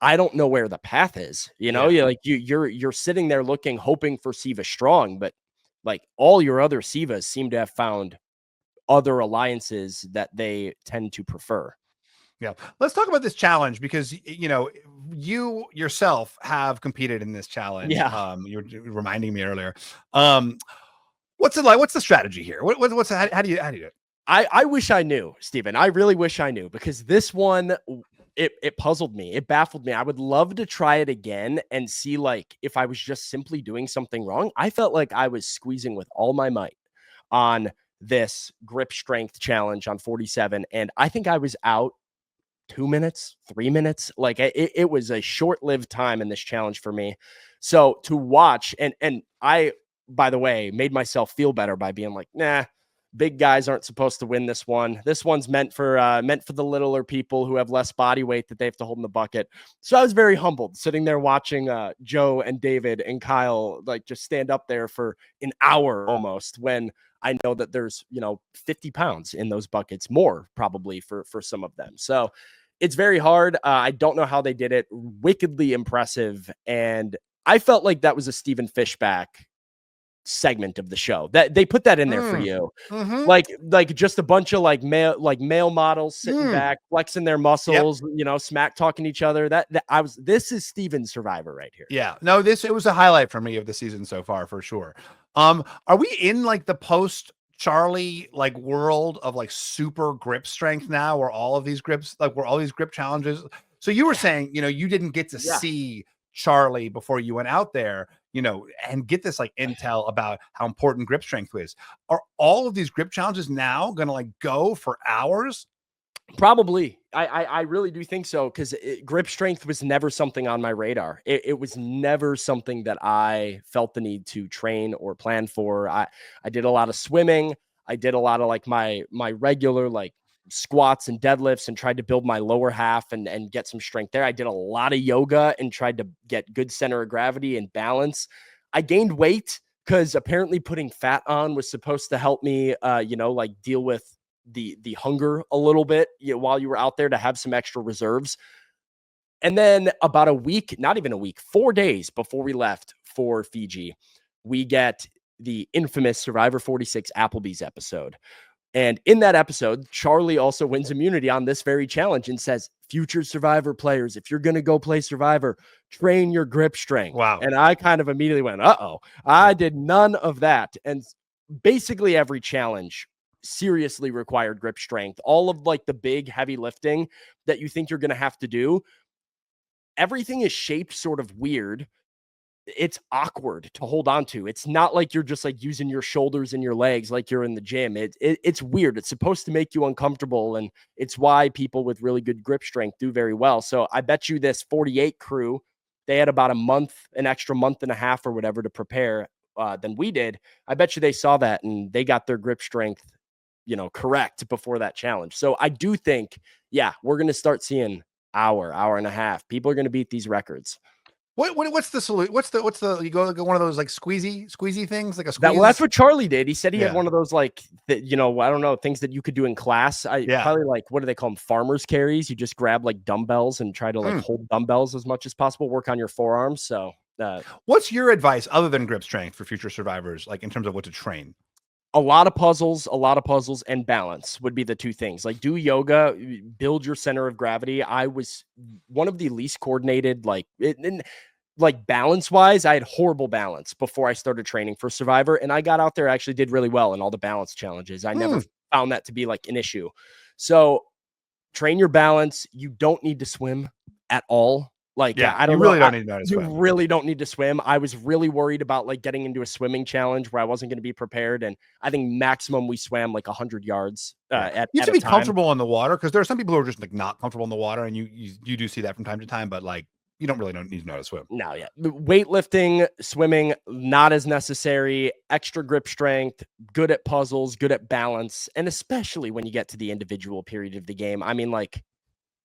I don't know where the path is. You're sitting there hoping for Siva strong, but like all your other Sivas seem to have found other alliances that they tend to prefer. Yeah. Let's talk about this challenge because, you know, you yourself have competed in this challenge. Yeah. You were reminding me earlier. What's it like? What's the strategy here? What's how do you do it? I wish I knew, Steven. I really wish I knew, because this one, it puzzled me. It baffled me. I would love to try it again and see, like, if I was just simply doing something wrong. I felt like I was squeezing with all my might on this grip strength challenge on 47. And I think I was out 2 minutes, 3 minutes. Like, it was a short-lived time in this challenge for me. So to watch, and I, by the way, made myself feel better by being like, nah, big guys aren't supposed to win this one. This one's meant for the littler people who have less body weight that they have to hold in the bucket. So I was very humbled sitting there watching Joe and David and Kyle like just stand up there for an hour almost, when I know that there's, 50 pounds in those buckets, more probably for some of them. So it's very hard. I don't know how they did it. Wickedly impressive. And I felt like that was a Stephen Fishbach segment of the show, that they put that in there for you. Like just a bunch of male models sitting back, flexing their muscles, smack talking each other. This is Steven's Survivor right here. Yeah, no, it was a highlight for me of the season so far, for sure. Are we in like the post Charlie like world of like super grip strength now, where all of these grips, like where all these grip challenges? So you were saying, you didn't get to see Charlie before you went out there, and get this like intel about how important grip strength is. Are all of these grip challenges now going to like go for hours? Probably. I really do think so, because grip strength was never something on my radar. It was never something that I felt the need to train or plan for. I did a lot of swimming. I did a lot of like my regular like squats and deadlifts, and tried to build my lower half and get some strength there. I did a lot of yoga and tried to get good center of gravity and balance. I gained weight because apparently putting fat on was supposed to help me, like deal with the hunger a little bit while you were out there, to have some extra reserves. And then about a week, not even a week, 4 days before we left for Fiji, we get the infamous Survivor 46 Applebee's episode. And in that episode, Charlie also wins immunity on this very challenge and says, future Survivor players, if you're going to go play Survivor, train your grip strength. Wow. And I kind of immediately went, uh-oh, I did none of that. And basically every challenge seriously required grip strength. All of like the big heavy lifting that you think you're going to have to do, everything is shaped sort of weird. It's awkward to hold on to. It's not like you're just like using your shoulders and your legs like you're in the gym. It's weird. It's supposed to make you uncomfortable, and it's why people with really good grip strength do very well. So I bet you this 48 crew, they had about an extra month and a half or whatever to prepare than we did. I bet you they saw that and they got their grip strength, correct before that challenge. So I do think, we're going to start seeing hour and a half. People are going to beat these records. What's the solution? What's the you go one of those like squeezy things, like a squeeze? Well, that's what Charlie did. He said he had one of those like I don't know, things that you could do in class. Probably like, what do they call them? Farmers carries. You just grab like dumbbells and try to like hold dumbbells as much as possible, work on your forearms. So what's your advice other than grip strength for future survivors, like in terms of what to train? A lot of puzzles and balance would be the two things. Like, do yoga, build your center of gravity. I was one of the least coordinated, like balance wise. I had horrible balance before I started training for Survivor, and I got out there, actually did really well in all the balance challenges. I never found that to be like an issue. So train your balance. You don't need to swim at all. Like, I don't really know. Don't need to swim. You really don't need to swim. I was really worried about like getting into a swimming challenge where I wasn't going to be prepared. And I think maximum we swam like 100 yards. You have to be comfortable in the water, because there are some people who are just like not comfortable in the water, and you do see that from time to time. But like, you don't need to know how to swim. No, weightlifting, swimming, not as necessary. Extra grip strength, good at puzzles, good at balance, and especially when you get to the individual period of the game. I mean, like,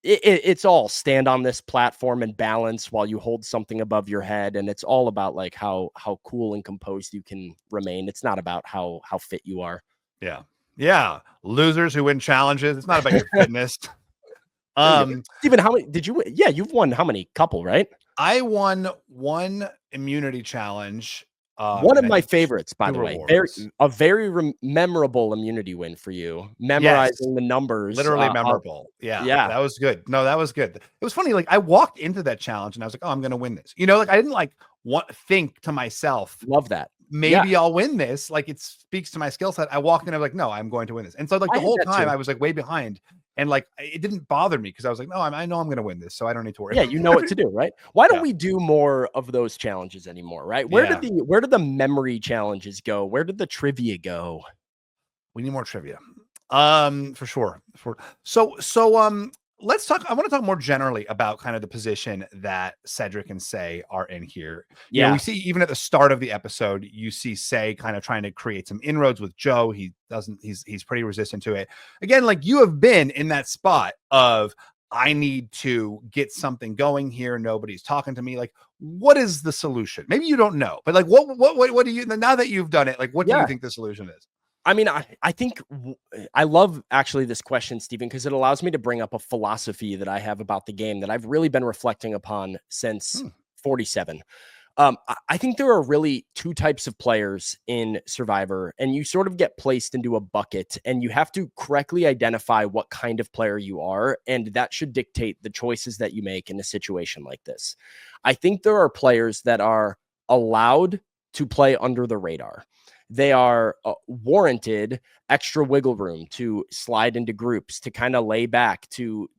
it's all stand on this platform and balance while you hold something above your head, and it's all about like how cool and composed you can remain. It's not about how fit you are. Yeah. Losers who win challenges. It's not about your fitness. Steven, how many did you win? Yeah, you've won how many? Couple, right? I won one immunity challenge One of and I my think favorites, by the the way. rewards. A very memorable immunity win for you, memorizing the numbers. Literally memorable. Yeah. That was good. No, that was good. It was funny. Like I walked into that challenge and I was like, oh, I'm gonna win this. You know, like I didn't like think to myself, Love that. maybe I'll win this. Like it speaks to my skill set. I walked in, I'm like, no, I'm going to win this. And so like the whole time I was like way behind. And like it didn't bother me because I was like, no, I know I'm going to win this, so I don't need to worry. Yeah, you know what to do, right? Why don't we do more of those challenges anymore, right? Where did the memory challenges go? Where did the trivia go? We need more trivia. For sure. So let's talk. I want to talk more generally about kind of the position that Cedrek and Say are in here. You know, we see even at the start of the episode, you see Say kind of trying to create some inroads with Joe. He's pretty resistant to it. Again, like you have been in that spot of I need to get something going here. Nobody's talking to me. Like, what is the solution? Maybe you don't know, but like, what do you, now that you've done it, like, what do you think the solution is? I mean, I think I love actually this question, Stephen, because it allows me to bring up a philosophy that I have about the game that I've really been reflecting upon since 47. I think there are really two types of players in Survivor, and you sort of get placed into a bucket, and you have to correctly identify what kind of player you are, and that should dictate the choices that you make in a situation like this. I think there are players that are allowed to play under the radar. They are warranted extra wiggle room to slide into groups, to kind of lay back, to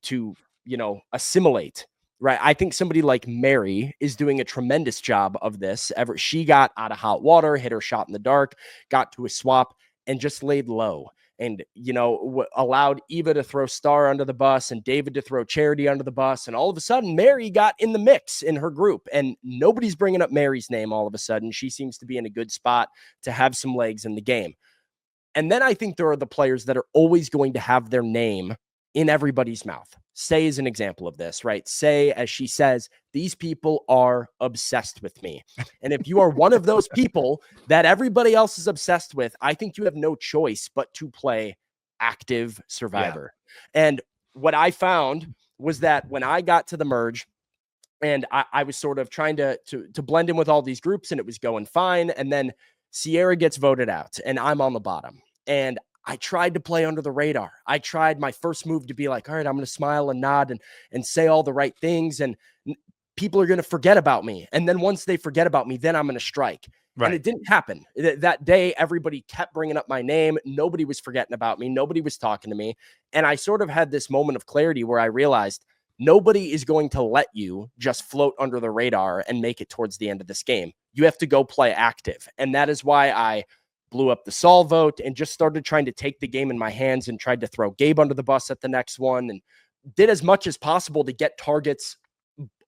assimilate. Right. I think somebody like Mary is doing a tremendous job of this. She got out of hot water, hit her shot in the dark, got to a swap, and just laid low. And, allowed Eva to throw Star under the bus and David to throw Charity under the bus. And all of a sudden, Mary got in the mix in her group. And nobody's bringing up Mary's name all of a sudden. She seems to be in a good spot to have some legs in the game. And then I think there are the players that are always going to have their name in everybody's mouth. Say is an example of this, right? Say, as she says, these people are obsessed with me. And if you are one of those people that everybody else is obsessed with, I think you have no choice but to play active Survivor. Yeah. And what I found was that when I got to the merge and I was sort of trying to blend in with all these groups and it was going fine. And then Sierra gets voted out and I'm on the bottom. And I tried to play under the radar. I tried my first move to be like, all right, I'm going to smile and nod and say all the right things. And people are going to forget about me. And then once they forget about me, then I'm going to strike. Right. And it didn't happen. That day, everybody kept bringing up my name. Nobody was forgetting about me. Nobody was talking to me. And I sort of had this moment of clarity where I realized nobody is going to let you just float under the radar and make it towards the end of this game. You have to go play active. And that is why I blew up the Sol vote and just started trying to take the game in my hands and tried to throw Gabe under the bus at the next one and did as much as possible to get targets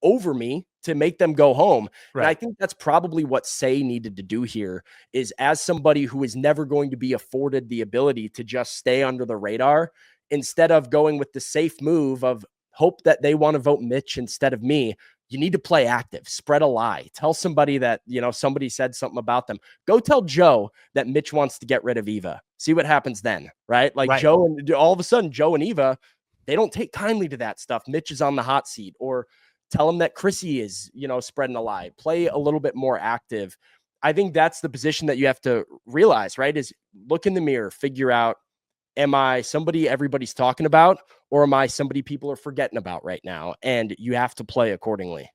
over me to make them go home. Right. And I think that's probably what Say needed to do here is as somebody who is never going to be afforded the ability to just stay under the radar, instead of going with the safe move of hope that they want to vote Mitch instead of me, you need to play active, spread a lie, tell somebody that, somebody said something about them. Go tell Joe that Mitch wants to get rid of Eva. See what happens then, right? Like Joe and all of a sudden, Joe and Eva, they don't take kindly to that stuff. Mitch is on the hot seat, or tell him that Chrissy is, spreading a lie. Play a little bit more active. I think that's the position that you have to realize, right? Is look in the mirror, figure out, am I somebody everybody's talking about, or am I somebody people are forgetting about right now? And you have to play accordingly.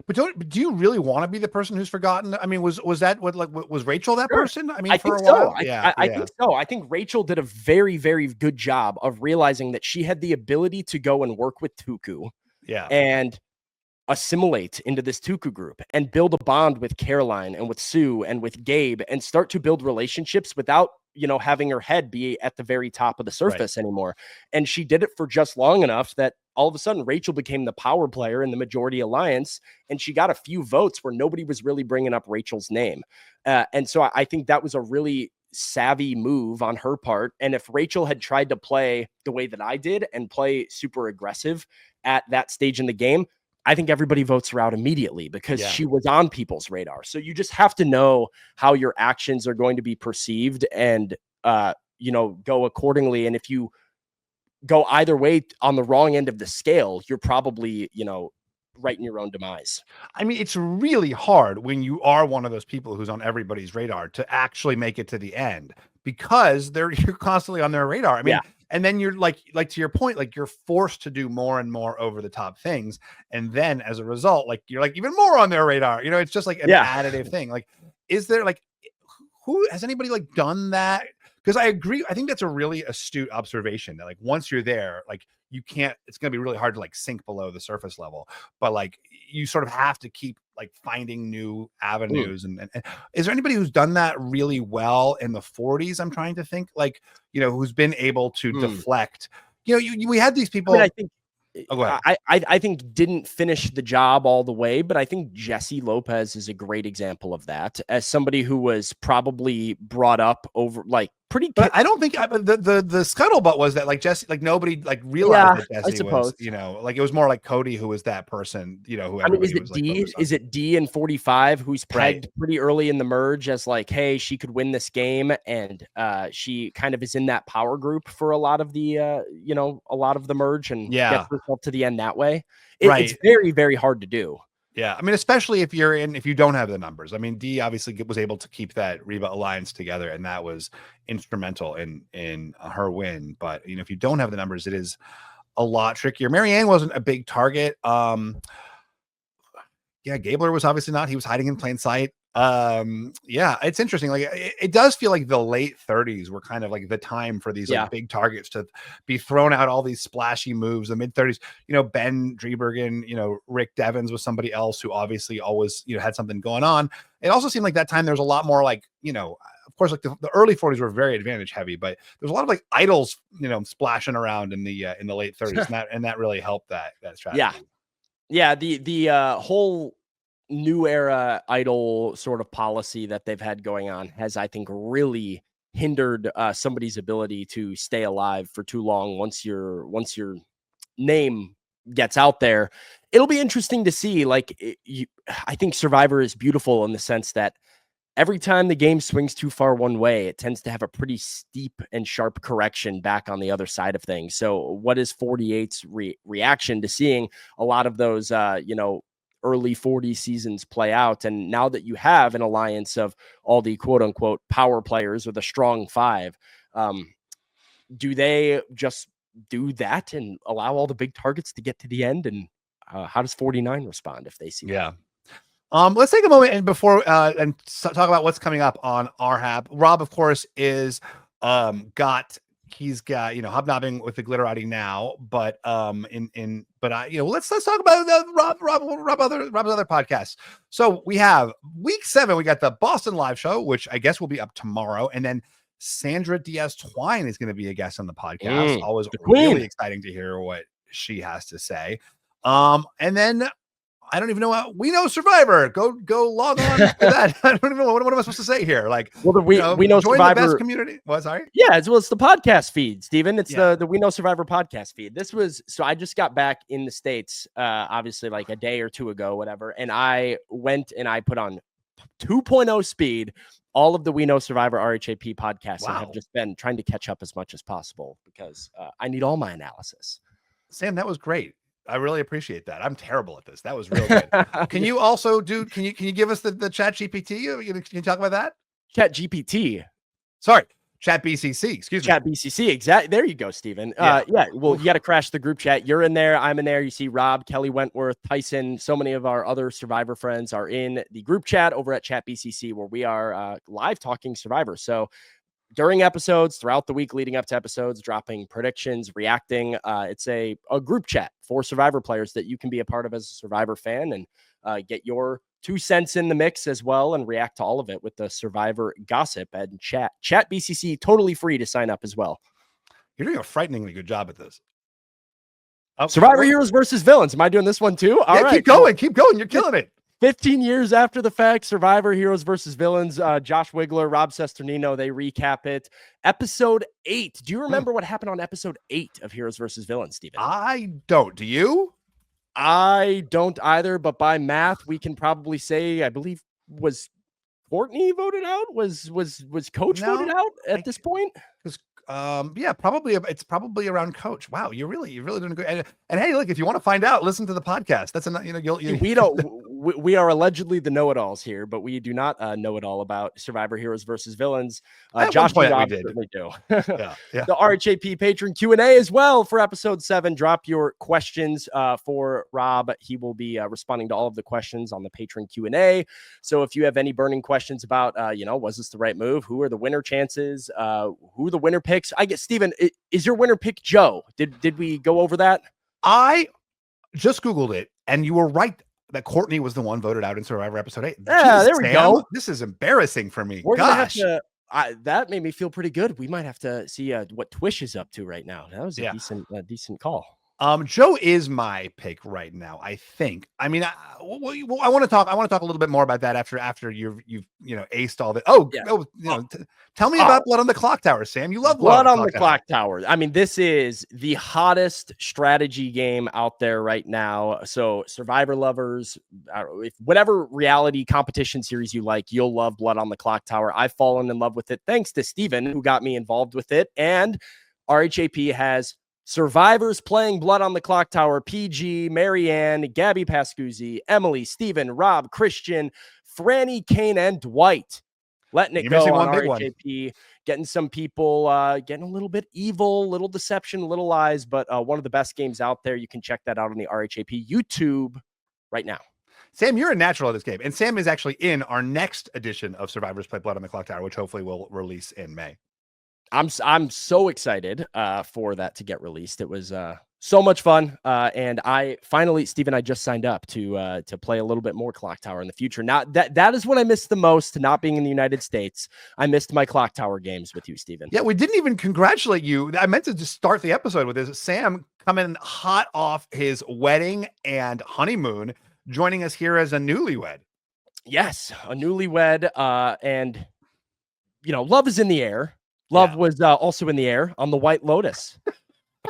But do you really want to be the person who's forgotten? I mean, was that what, like, was Rachel that person? I mean, for a while? I think so. I think Rachel did a very, very good job of realizing that she had the ability to go and work with Tuku. Yeah. And assimilate into this Tuku group and build a bond with Caroline and with Sue and with Gabe and start to build relationships without, having her head be at the very top of the surface anymore. And she did it for just long enough that all of a sudden Rachel became the power player in the majority alliance. And she got a few votes where nobody was really bringing up Rachel's name. And so I think that was a really savvy move on her part. And if Rachel had tried to play the way that I did and play super aggressive at that stage in the game, I think everybody votes her out immediately because she was on people's radar. So you just have to know how your actions are going to be perceived and, go accordingly. And if you go either way on the wrong end of the scale, you're probably, right in your own demise. I mean, it's really hard when you are one of those people who's on everybody's radar to actually make it to the end, because you're constantly on their radar. I mean, Yeah. and then you're like to your point, like you're forced to do more and more over the top things. And then as a result, like you're like even more on their radar. It's just like an additive thing. Like, is there like, who has anybody like done that? Because I agree. I think that's a really astute observation that like once you're there, like you can't, it's going to be really hard to like sink below the surface level, but like you sort of have to keep like finding new avenues. And is there anybody who's done that really well in the 40s? I'm trying to think, like, who's been able to deflect, we had these people. I think, I think didn't finish the job all the way, but I think Jesse Lopez is a great example of that, as somebody who was probably brought up over like pretty. But I don't think the scuttlebutt was that like Jesse, like nobody like realized that Jesse was, like it was more like Cody who was that person, who everybody was like focused on. Is it D in 45 who's pegged pretty early in the merge as like, hey, she could win this game, and she kind of is in that power group for a lot of the a lot of the merge and gets herself to the end that way. It's very, very hard to do. Yeah, I mean, especially if you don't have the numbers. I mean, D obviously was able to keep that Reba alliance together, and that was instrumental in her win. But if you don't have the numbers, it is a lot trickier. Marianne wasn't a big target. Gabler was obviously not. He was hiding in plain sight. It's interesting. Like it does feel like the late 30s were kind of like the time for these like big targets to be thrown out, all these splashy moves. The mid 30s, Ben Driebergen, Rick Devens was somebody else who obviously always, had something going on. It also seemed like that time there was a lot more like, of course, like the early 40s were very advantage heavy, but there's a lot of like idols, splashing around in the late 30s, and that really helped that strategy. Yeah. The whole new era idol sort of policy that they've had going on has, I think, really hindered somebody's ability to stay alive for too long. Once your name gets out there, it'll be interesting to see. Like, I think Survivor is beautiful in the sense that every time the game swings too far one way, it tends to have a pretty steep and sharp correction back on the other side of things. So what is 48's reaction to seeing a lot of those, early 40 seasons play out? And now that you have an alliance of all the quote unquote power players or the strong five, do they just do that and allow all the big targets to get to the end? And how does 49 respond if they see that? Let's take a moment and before and talk about what's coming up on RHAP. Rob, of course, is he's got hobnobbing with the glitterati now, but let's talk about Rob's other podcasts. So we have week 7, we got the Boston live show, which I guess will be up tomorrow, and then Sandra Diaz Twine is going to be a guest on the podcast. Always really exciting to hear what she has to say. And then I don't even know how we know Survivor. Go log on to that. I don't even know what am I supposed to say here. Like, well, we know join Survivor the best community. What? Sorry. Yeah, it's the podcast feed, Steven. It's the We Know Survivor podcast feed. So I just got back in the States, obviously like a day or two ago, whatever. And I went and I put on 2.0 speed all of the We Know Survivor RHAP podcasts. And have just been trying to catch up as much as possible because I need all my analysis. Sam, that was great. I really appreciate that. I'm terrible at this. That was real good. Can you also can you give us the chat GPT? Can you talk about that? Chat GPT. Sorry. Chat BCC. Excuse me. Chat BCC. Exactly. There you go, Steven. Well, you got to crash the group chat. You're in there. I'm in there. You see Rob, Kelly Wentworth, Tyson. So many of our other Survivor friends are in the group chat over at Chat BCC, where we are live talking Survivor. So during episodes, throughout the week leading up to episodes, dropping predictions, reacting. It's a group chat for Survivor players that you can be a part of as a Survivor fan and get your 2 cents in the mix as well and react to all of it with the Survivor gossip and chat. Chat BCC, totally free to sign up as well. You're doing a frighteningly good job at this. Survivor Heroes versus Villains. Am I doing this one too? All right. Keep going. You're killing it. 15 years after the fact, Survivor Heroes versus Villains, Josh Wigler, Rob Cesternino, they recap it. Episode 8. Do you remember what happened on episode 8 of Heroes versus Villains, Steven? I don't. Do you? I don't either, but by math, we can probably say, I believe, was Courtney voted out? Was Coach voted out at this point? Yeah, probably. It's probably around coach. Wow, you're really doing good. And hey, look, if you want to find out, listen to the podcast. That's enough. We don't. We are allegedly the know-it-alls here, but we do not know it all about Survivor Heroes versus Villains. Josh and Rob certainly do. Yeah. The RHAP patron Q&A as well for episode 7. Drop your questions for Rob. He will be responding to all of the questions on the patron Q&A. So if you have any burning questions about, was this the right move? Who are the winner chances? Who the winner picks? I guess, Steven, is your winner pick Joe? Did we go over that? I just Googled it, and you were right that Courtney was the one voted out in Survivor episode 8. Yeah, Jeez, there we go. This is embarrassing for me. We're Gosh. gonna have to, that made me feel pretty good. We might have to see what Twish is up to right now. That was a decent call. Joe is my pick right now. I think. I mean, I want to talk. I want to talk a little bit more about that after you've aced all the. Tell me about Blood on the Clock Tower, Sam. You love Blood on the Clock Tower. I mean, this is the hottest strategy game out there right now. So, Survivor lovers, if whatever reality competition series you like, you'll love Blood on the Clock Tower. I've fallen in love with it thanks to Steven, who got me involved with it, and RHAP has survivors playing Blood on the Clock Tower: PG, Marianne, Gabby Pascuzzi, Emily, Steven, Rob, Christian, Franny, Kane, and Dwight. Letting it go on RHAP, getting some people getting a little bit evil, little deception, little lies, but one of the best games out there. You can check that out on the RHAP YouTube right now. Sam, you're a natural at this game, and Sam is actually in our next edition of Survivors Play Blood on the Clock Tower, which hopefully will release in May. I'm so excited for that to get released. It was so much fun, and I finally, Steven, I just signed up to play a little bit more Clock Tower in the future. Now that is what I missed the most, not being in the United States. I missed my Clock Tower games with you, Steven. Yeah, we didn't even congratulate you. I meant to just start the episode with this. Sam coming hot off his wedding and honeymoon, joining us here as a newlywed. Yes, a newlywed, and love is in the air. Love was also in the air on the White Lotus.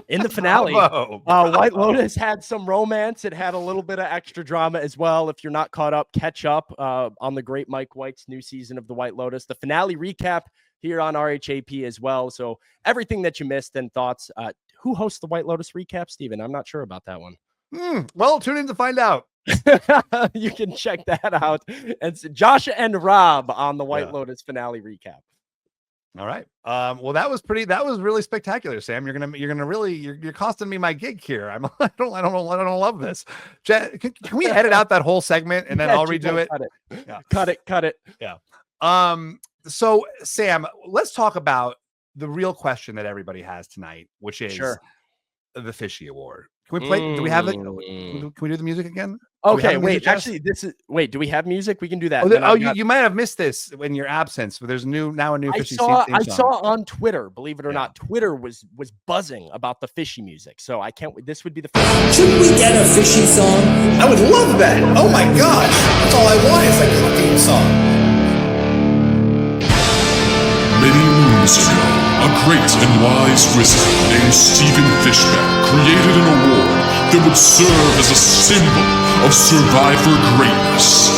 In the finale, White Lotus had some romance. It had a little bit of extra drama as well. If you're not caught up, catch up on the great Mike White's new season of the White Lotus. The finale recap here on RHAP as well. So everything that you missed and thoughts. Who hosts the White Lotus recap, Steven? I'm not sure about that one. Well, tune in to find out. You can check that out. It's Josh and Rob on the White Lotus finale recap. All right. Well, that was really spectacular, Sam. You're costing me my gig here. I don't love this. Can we edit out that whole segment and then I'll redo it? Cut it. Yeah. So Sam, let's talk about the real question that everybody has tonight, which is the Fishy Award. Can we play? Do we have it? Can we do the music again? Okay, wait. Actually, do we have music? We can do that. You might have missed this in your absence, but there's a new Fishy theme song. I saw on Twitter, believe it or not, Twitter was buzzing about the Fishy music. So I can't wait. This would be the first. Should we get a Fishy song? I would love that. Oh my gosh. That's all I want is like a theme song. Many moons ago, a great and wise wizard named Stephen Fishbach created an award that would serve as a symbol of survivor greatness.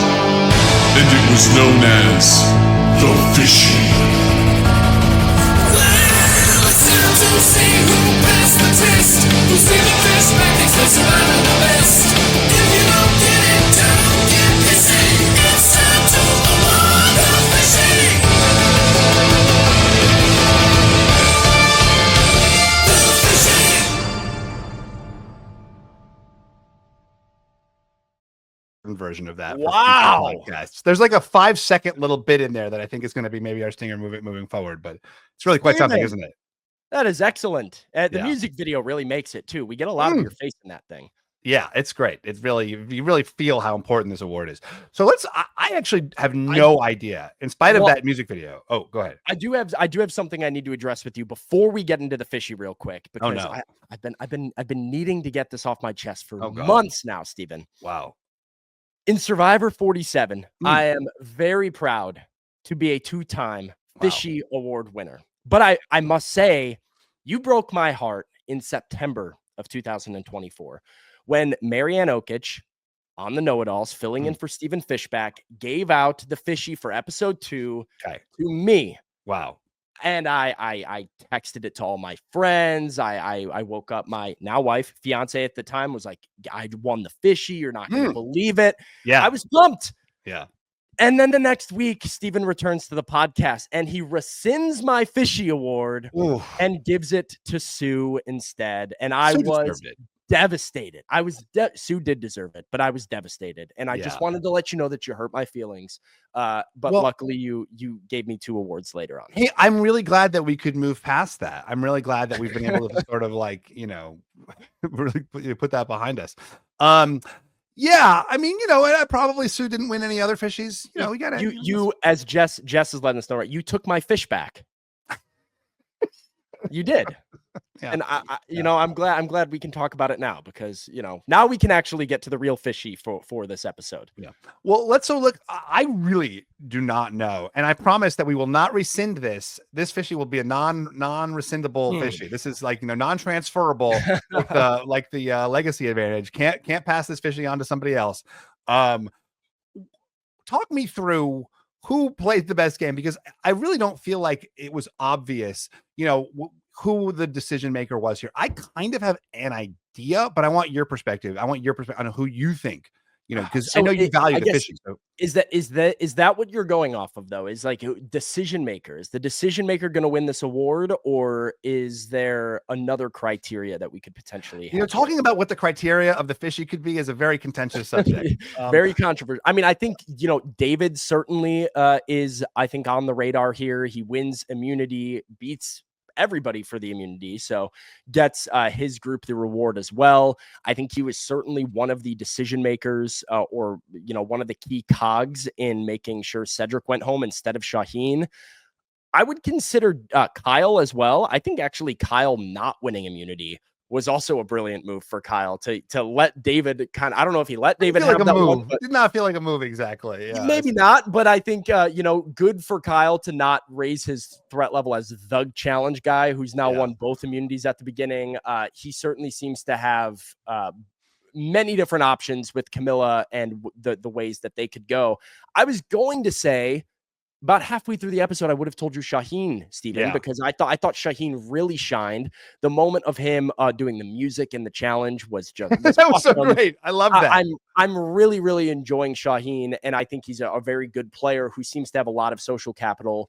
And it was known as the Fishy. Well, it's time to see who passed the test. Who's Stephen Fishbach thinks the survivor the best. If you don't get it down, get busy. It's time to award the Fishy. Version of that. Wow. There's like a 5-second little bit in there that I think is going to be maybe our stinger moving forward, but it's really quite something, isn't it? That is excellent. The music video really makes it too. We get a lot of your face in that thing. Yeah, it's great. It's really, you really feel how important this award is. So I actually have no idea in spite of that music video. Oh, go ahead. I do have something I need to address with you before we get into the Fishy real quick, because I've been needing to get this off my chest for months now, Steven. Wow. In Survivor 47, I am very proud to be a 2-time Fishy Award winner. But I must say, you broke my heart in September of 2024 when Marianne Okic on the Know-It-Alls, filling in for Stephen Fishbach, gave out the Fishy for episode 2 to me. Wow. And I texted it to all my friends. I woke up, my now wife, fiance at the time, was like, I won the Fishy. You're not going to believe it. Yeah. I was pumped. Yeah. And then the next week, Steven returns to the podcast and he rescinds my Fishy award and gives it to Sue instead. And I was devastated. Sue did deserve it, but I was devastated. And I just wanted to let you know that you hurt my feelings. But luckily you gave me 2 awards later on. Hey, I'm really glad that we could move past that. I'm really glad that we've been able to sort of like, really put that behind us. Yeah, I mean, probably Sue didn't win any other Fishies. We got you as Jess is letting us know, right? You took my Fishbach. You did. Yeah. And I'm glad we can talk about it now because, now we can actually get to the real Fishy for this episode. Yeah. Well, look, I really do not know. And I promise that we will not rescind this. This Fishy will be a non-rescindable Fishy. This is like, non-transferable with like the legacy advantage. Can't pass this Fishy on to somebody else. Talk me through who played the best game, because I really don't feel like it was obvious, who the decision maker was here. I kind of have an idea, but I want your perspective. I want your perspective on who you think, because I know you value the Fishy. So. Is that what you're going off of though? Is like decision maker? Is the decision maker going to win this award, or is there another criteria that we could potentially have? Talking about what the criteria of the Fishy could be is a very contentious subject. Very controversial. I mean, I think, David certainly is, I think, on the radar here. He wins immunity, beats everybody for the immunity, so gets his group the reward as well. I think he was certainly one of the decision makers, or one of the key cogs in making sure Cedrek went home instead of Shauhin. I would consider Kyle as well. I think actually Kyle not winning immunity was also a brilliant move for Kyle to let David I don't know if he let David have like that move. One, but did not feel like a move exactly. Yeah, maybe not, but I think good for Kyle to not raise his threat level as the challenge guy who's now won both immunities at the beginning. He certainly seems to have many different options with Kamilla and the ways that they could go. I was going to say, about halfway through the episode, I would have told you Shauhin, Steven, because I thought Shauhin really shined. The moment of him doing the music and the challenge was just that was awesome. So great. I love that. I'm really, really enjoying Shauhin, and I think he's a very good player who seems to have a lot of social capital.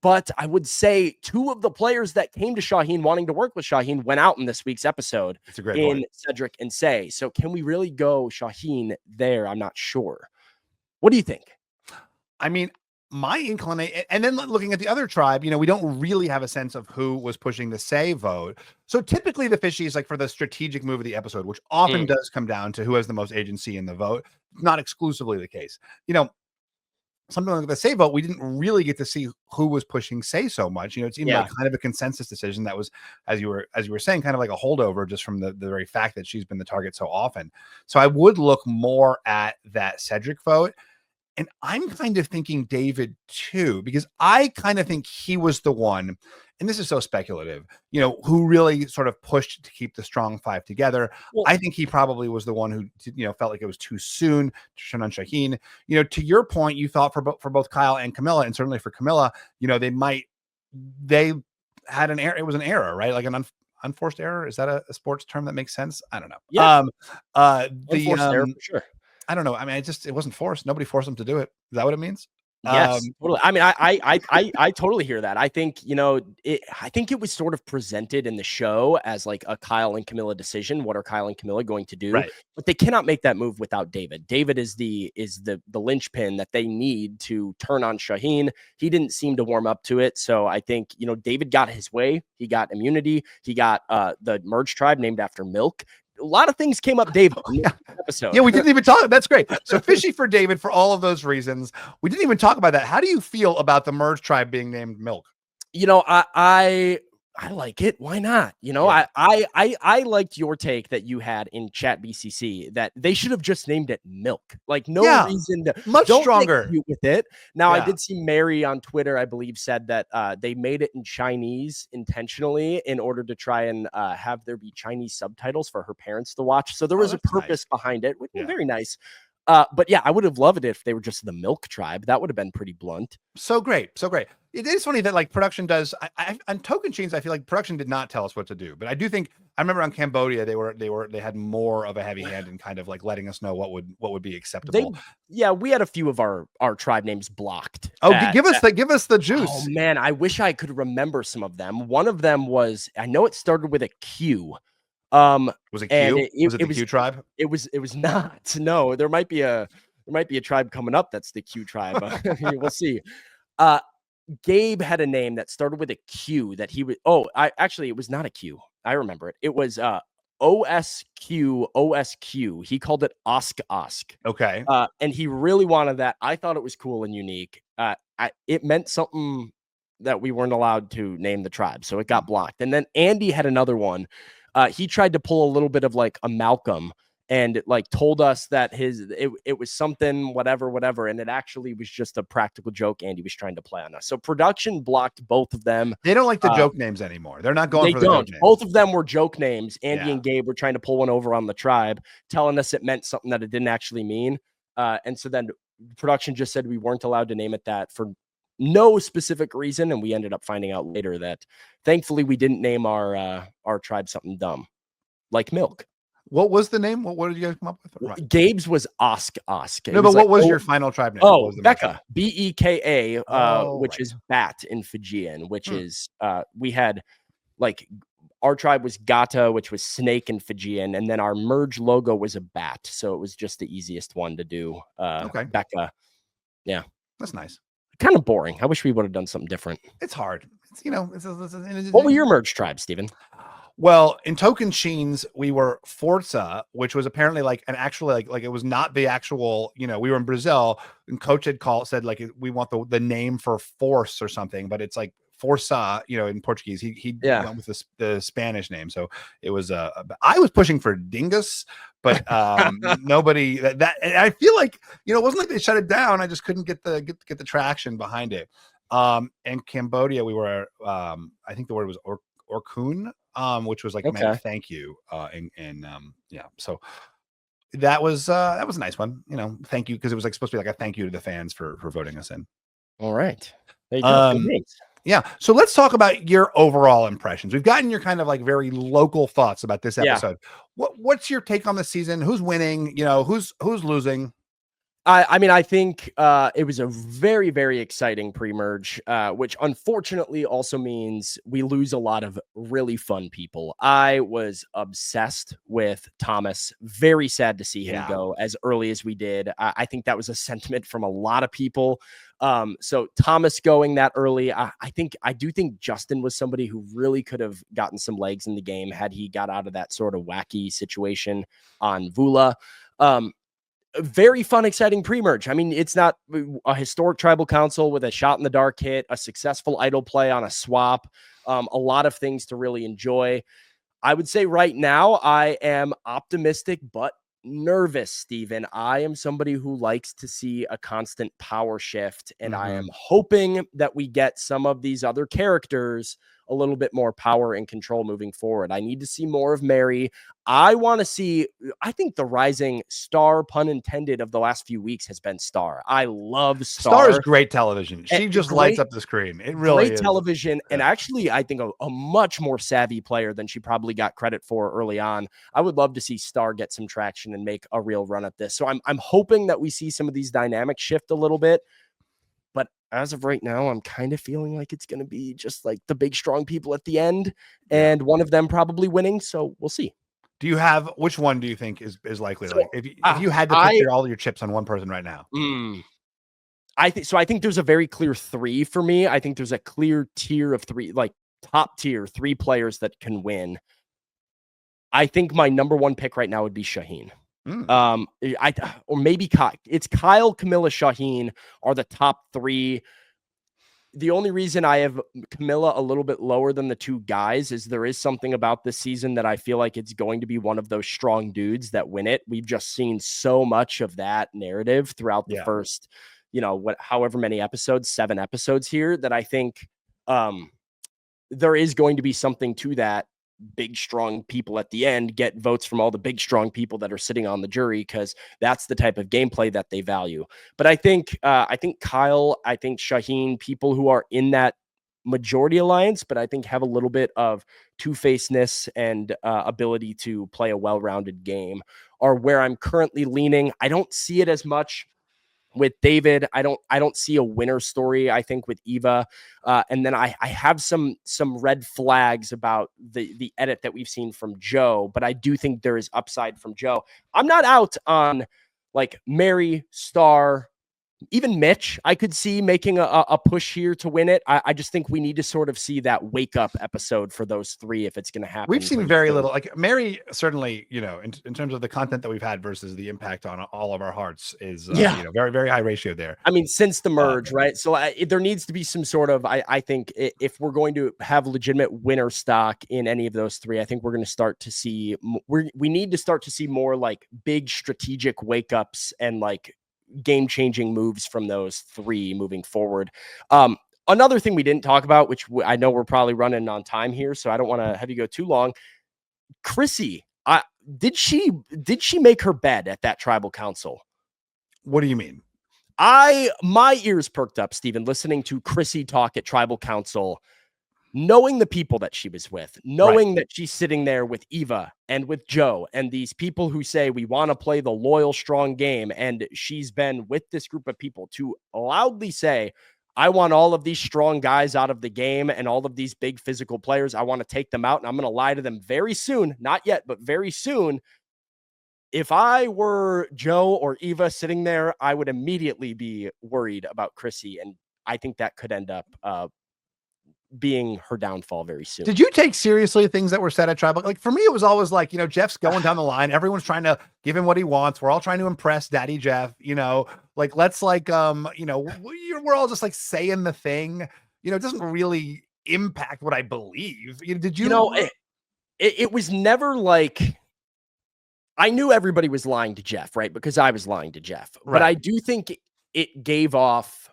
But I would say 2 of the players that came to Shauhin wanting to work with Shauhin went out in this week's episode. It's a great point. Cedrek and Say. So can we really go Shauhin there? I'm not sure. What do you think? I mean, my inclination, and then looking at the other tribe, we don't really have a sense of who was pushing the Say vote. So typically the Fishy is like for the strategic move of the episode, which often does come down to who has the most agency in the vote. Not exclusively the case. Something like the Say vote, we didn't really get to see who was pushing Say so much. It seemed like kind of a consensus decision that was, as you were saying, kind of like a holdover just from the very fact that she's been the target so often. So I would look more at that Cedrek vote. And I'm kind of thinking David too, because I kind of think he was the one, and this is so speculative, who really sort of pushed to keep the strong 5 together. Well, I think he probably was the one who, felt like it was too soon to turn on Shauhin. To your point, you thought for both Kyle and Kamilla, and certainly for Kamilla, they had an error. It was an error, right? Like an unforced error. Is that a sports term that makes sense? I don't know. Yeah. Unforced error for sure. I don't know. I mean, it wasn't forced. Nobody forced them to do it. Is that what it means? Yes, totally. I mean, I totally hear that. I think, I think it was sort of presented in the show as like a Kyle and Kamilla decision. What are Kyle and Kamilla going to do? Right. But they cannot make that move without David. David is the linchpin that they need to turn on Shauhin. He didn't seem to warm up to it. So I think, David got his way. He got immunity. He got the merge tribe named after milk. A lot of things came up David in this episode. Yeah, we didn't even talk. That's great. So Fishy for David for all of those reasons. We didn't even talk about that. How do you feel about the merge tribe being named Milk? I like it. Why not? I liked your take that you had in chat BCC that they should have just named it Milk. Like reason to much stronger with it. Now I did see Mary on Twitter, I believe, said that they made it in Chinese intentionally in order to try and have there be Chinese subtitles for her parents to watch. So there was a purpose behind it, which was very nice. But yeah, I would have loved it if they were just the Milk tribe. That would have been pretty blunt. So great. So great. It is funny that like production does. On Token Chains, I feel like production did not tell us what to do, but I do think I remember on Cambodia they had more of a heavy hand in kind of like letting us know what would be acceptable. We had a few of our tribe names blocked. Oh, give us the juice. Oh man, I wish I could remember some of them. One of them was, I know it started with a Q. Was it Q? Was it the Q tribe? It was not. No, there might be a tribe coming up that's the Q tribe. We'll see. Gabe had a name that started with a Q that he would. Oh, it was not a Q. I remember it. It was OSQ. He called it Osk. Okay. And he really wanted that. I thought it was cool and unique. It meant something that we weren't allowed to name the tribe, so it got blocked. And then Andy had another one. He tried to pull a little bit of like a Malcolm and like told us that it was something whatever, and it actually was just a practical joke Andy was trying to play on us. So production blocked both of them. They don't like the joke names anymore. They're not going for the joke names. Both of them were joke names. Andy and Gabe were trying to pull one over on the tribe, telling us it meant something that it didn't actually mean. And so then production just said we weren't allowed to name it that for no specific reason, and we ended up finding out later that thankfully we didn't name our tribe something dumb like milk. What was the name? What did you guys come up with? Right. Gabe's was Osk. No, but what was your final tribe name? Oh, Beka. Beka, which is bat in Fijian, which is we had like our tribe was Gata, which was snake in Fijian, and then our merge logo was a bat. So it was just the easiest one to do. Beka. Yeah. That's nice. Kind of boring. I wish we would have done something different. It's hard. What were your merge tribes, Steven? Well, in Token Chains, we were Forza, which was apparently like an actually like it was not the actual, we were in Brazil and coach had said like we want the name for force or something, but it's like Força, in Portuguese. He went with the Spanish name. So it was I was pushing for Dingus, but nobody that I feel like, it wasn't like they shut it down. I just couldn't get the traction behind it. And Cambodia, we were I think the word was Orkun. Which was like meant thank you. So that was a nice one. Thank you, because it was like supposed to be like a thank you to the fans for voting us in. All right. There you go. Yeah. So let's talk about your overall impressions. We've gotten your kind of like very local thoughts about this episode. What's your take on the season? Who's winning? Who's losing? I think it was a very, very exciting pre-merge, which unfortunately also means we lose a lot of really fun people. I was obsessed with Thomas. Very sad to see him go as early as we did. I think that was a sentiment from a lot of people. So Thomas going that early, I do think Justin was somebody who really could have gotten some legs in the game had he got out of that sort of wacky situation on Vula. Very fun, exciting pre-merge. I mean, it's not a historic tribal council with a shot in the dark hit, a successful idle play on a swap, a lot of things to really enjoy. I would say right now I am optimistic, but nervous, Steven. I am somebody who likes to see a constant power shift, and I am hoping that we get some of these other characters a little bit more power and control moving forward. I need to see more of Mary. I think the rising star, pun intended, of the last few weeks has been Star. I love Star. Star is great television. She just lights up the screen. It really great is. Television. And actually, I think a much more savvy player than she probably got credit for early on. I would love to see Star get some traction and make a real run at this. So I'm hoping that we see some of these dynamics shift a little bit. But as of right now, I'm kind of feeling like it's going to be just like the big, strong people at the end, and one of them probably winning. So we'll see. Which one do you think is likely? So, like if you had to put all your chips on one person right now? I think there's a very clear three for me. I think there's a clear tier of three, like top tier, three players that can win. I think my number one pick right now would be Shauhin. Or maybe it's Kyle, Kamilla, Shauhin are the top three. The only reason I have Kamilla a little bit lower than the two guys is there is something about this season that I feel like it's going to be one of those strong dudes that win it. We've just seen so much of that narrative throughout the first, however many episodes, 7 episodes here, that I think there is going to be something to that big, strong people at the end get votes from all the big, strong people that are sitting on the jury, because that's the type of gameplay that they value. But I think Kyle, I think Shauhin, people who are in that majority alliance, but I think have a little bit of two-facedness and ability to play a well-rounded game, are where I'm currently leaning. I don't see it as much with David. I don't see a winner story, I think, with Eva. And then I have some red flags about the edit that we've seen from Joe, but I do think there is upside from Joe. I'm not out on like Mary, Star, even Mitch. I could see making a push here to win it. I just think we need to sort of see that wake up episode for those three if it's going to happen. We've seen very little. Like Mary, certainly, you know, in terms of the content that we've had versus the impact on all of our hearts is, you know, very, very high ratio there. I mean, since the merge, right? So there needs to be some sort of, I think if we're going to have legitimate winner stock in any of those three, I think we're going to start to see, we need to start to see more like big strategic wake ups and like game-changing moves from those three moving forward. Another thing we didn't talk about, which I know we're probably running on time here, so I don't want to have you go too long. Chrissy, did she make her bed at that tribal council? What do you mean? My ears perked up, Steven, listening to Chrissy talk at tribal council, knowing the people that she was with, knowing that she's sitting there with Eva and with Joe and these people who say we want to play the loyal, strong game. And she's been with this group of people to loudly say, I want all of these strong guys out of the game and all of these big physical players. I want to take them out, and I'm going to lie to them very soon. Not yet, but very soon. If I were Joe or Eva sitting there, I would immediately be worried about Chrissy. And I think that could end up being her downfall very soon. Did you take seriously things that were said at tribal? Like for me, it was always like, you know, Jeff's going down the line. Everyone's trying to give him what he wants. We're all trying to impress Daddy Jeff, you know, like, let's like, you know, we're all just like saying the thing, you know, it doesn't really impact what I believe. Did you know, it was never like, I knew everybody was lying to Jeff, right? Because I was lying to Jeff, but I do think it gave off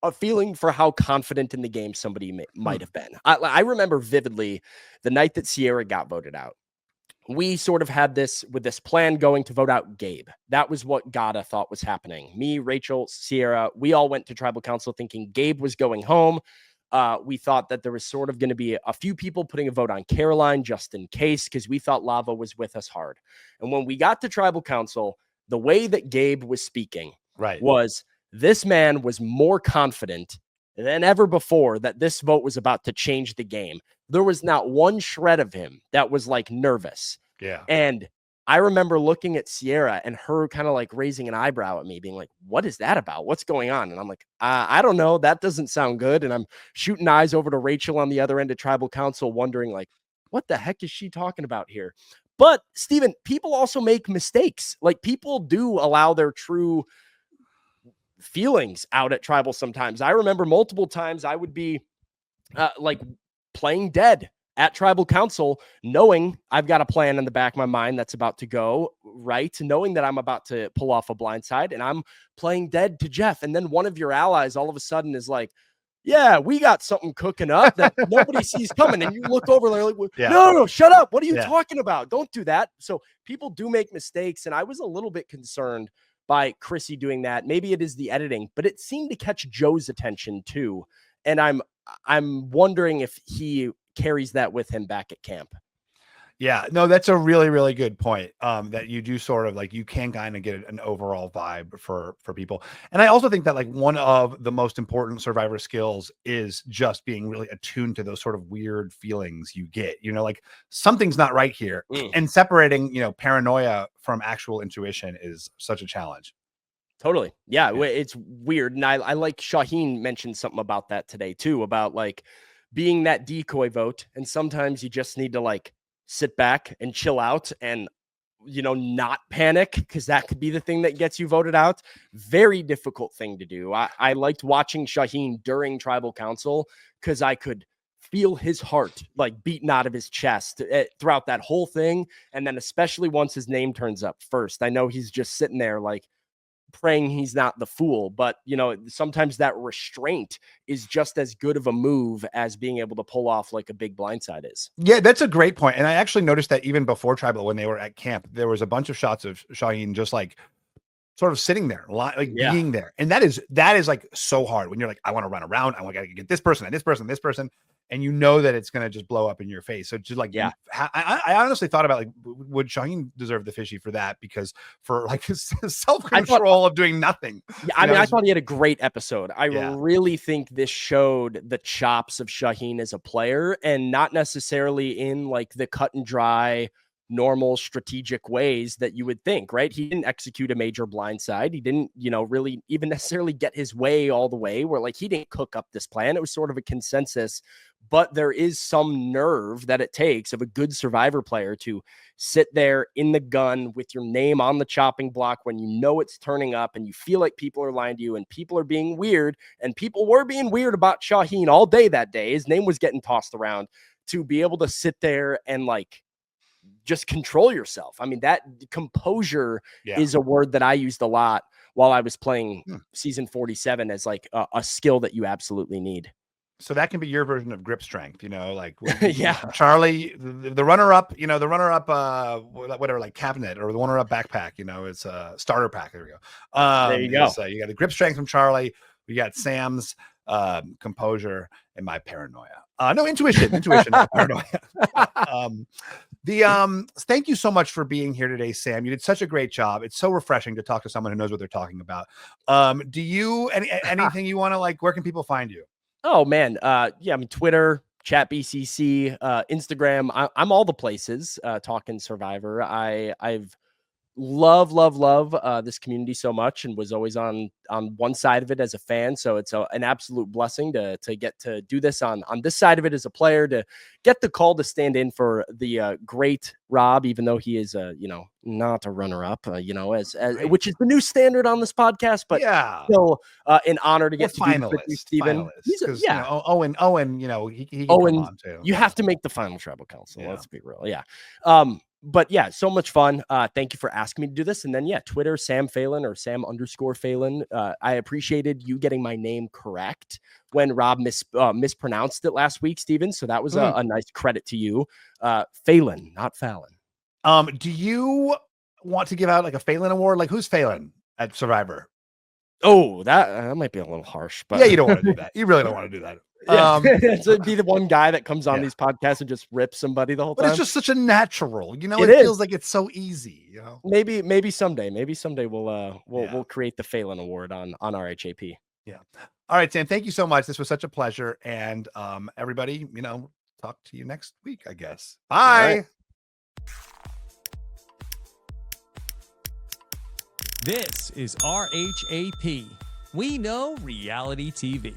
a feeling for how confident in the game somebody might have been. I remember vividly the night that Sierra got voted out. We sort of had this plan going to vote out Gabe. That was what Gada thought was happening. Me, Rachel, Sierra, we all went to tribal council thinking Gabe was going home. We thought that there was sort of going to be a few people putting a vote on Caroline just in case, because we thought Lava was with us hard. And when we got to tribal council, the way that Gabe was speaking was, this man was more confident than ever before that this vote was about to change the game. There was not one shred of him that was like nervous. Yeah. And I remember looking at Sierra and her kind of like raising an eyebrow at me, being like, what is that about? What's going on? And I'm like, I don't know. That doesn't sound good. And I'm shooting eyes over to Rachel on the other end of tribal council, wondering like, what the heck is she talking about here? But Steven, people also make mistakes. Like, people do allow their true feelings out at tribal sometimes. I remember multiple times I would be like playing dead at tribal council, knowing I've got a plan in the back of my mind that's about to go right, knowing that I'm about to pull off a blindside, and I'm playing dead to Jeff. And then one of your allies all of a sudden is like, yeah, we got something cooking up that nobody sees coming. And you look over there like, no, shut up. What are you talking about? Don't do that. So people do make mistakes. And I was a little bit concerned by Chrissy doing that. Maybe it is the editing, but it seemed to catch Joe's attention too. And I'm wondering if he carries that with him back at camp. Yeah, no, that's a really, really good point. That you do sort of like, you can kind of get an overall vibe for people. And I also think that like one of the most important Survivor skills is just being really attuned to those sort of weird feelings you get, you know, like something's not right here. And separating, you know, paranoia from actual intuition is such a challenge. Totally. Yeah, it's weird. And I like Shauhin mentioned something about that today too, about like being that decoy vote. And sometimes you just need to like sit back and chill out and, you know, not panic, because that could be the thing that gets you voted out. Very difficult thing to do. I liked watching Shauhin during tribal council because I could feel his heart like beating out of his chest throughout that whole thing. And then especially once his name turns up first, I know he's just sitting there like, praying he's not the fool, but sometimes that restraint is just as good of a move as being able to pull off like a big blindside is. Yeah, that's a great point. And I actually noticed that even before Tribal, when they were at camp, there was a bunch of shots of Shauhin just like sort of sitting there, like being there. And that is like so hard when you're like, I want to run around. I want to get this person and this person, this person. And you know that it's going to just blow up in your face. So just like, I honestly thought about like, would Shauhin deserve the Fishy for that? Because for like his self-control of doing nothing. Yeah, I thought he had a great episode. I really think this showed the chops of Shauhin as a player, and not necessarily in like the cut and dry, normal strategic ways that you would think, right? He didn't execute a major blindside. He didn't, really even necessarily get his way all the way, where like he didn't cook up this plan. It was sort of a consensus, but there is some nerve that it takes of a good survivor player to sit there in the gun with your name on the chopping block when you know it's turning up and you feel like people are lying to you and people are being weird, and people were being weird about Shauhin all day that day. His name was getting tossed around. To be able to sit there and like just control yourself. I mean, that composure is a word that I used a lot while I was playing season 47 as like a skill that you absolutely need. So that can be your version of grip strength, like yeah, Charlie, the runner-up, whatever, like cabinet or the runner-up backpack, it's a starter pack. There we go. There you go. You got the grip strength from Charlie. We got Sam's composure and my paranoia. No, intuition, not paranoia. Thank you so much for being here today, Sam. You did such a great job. It's so refreshing to talk to someone who knows what they're talking about. Do you anything you want to like? Where can people find you? Oh man, Twitter, Chat BCC, Instagram. I'm all the places. Talking Survivor. I've love this community so much, and was always on one side of it as a fan. So it's an absolute blessing to get to do this on this side of it as a player, to get the call to stand in for the great Rob, even though he is not a runner-up, as which is the new standard on this podcast, but still an honor to get to do with you, Steven. Owen, he Owen, come on too. You have to make the final tribal council. Let's be real. But yeah, so much fun. Thank you for asking me to do this. And then, Twitter, Sam Phalen or Sam_Phalen. I appreciated you getting my name correct when Rob mispronounced it last week, Steven. So that was a nice credit to you. Phalen, not Fallon. Do you want to give out like a Phalen award? Like, who's Phalen at Survivor? Oh, that might be a little harsh, but you don't want to do that. You really don't want to do that. To be the one guy that comes on these podcasts and just rips somebody the whole time. But it's just such a natural, it feels like it's so easy, Maybe someday we'll create the Phalen Award on RHAP. Yeah. All right, Sam, thank you so much. This was such a pleasure. And everybody, talk to you next week, I guess. Bye. Right. This is RHAP. We know reality TV.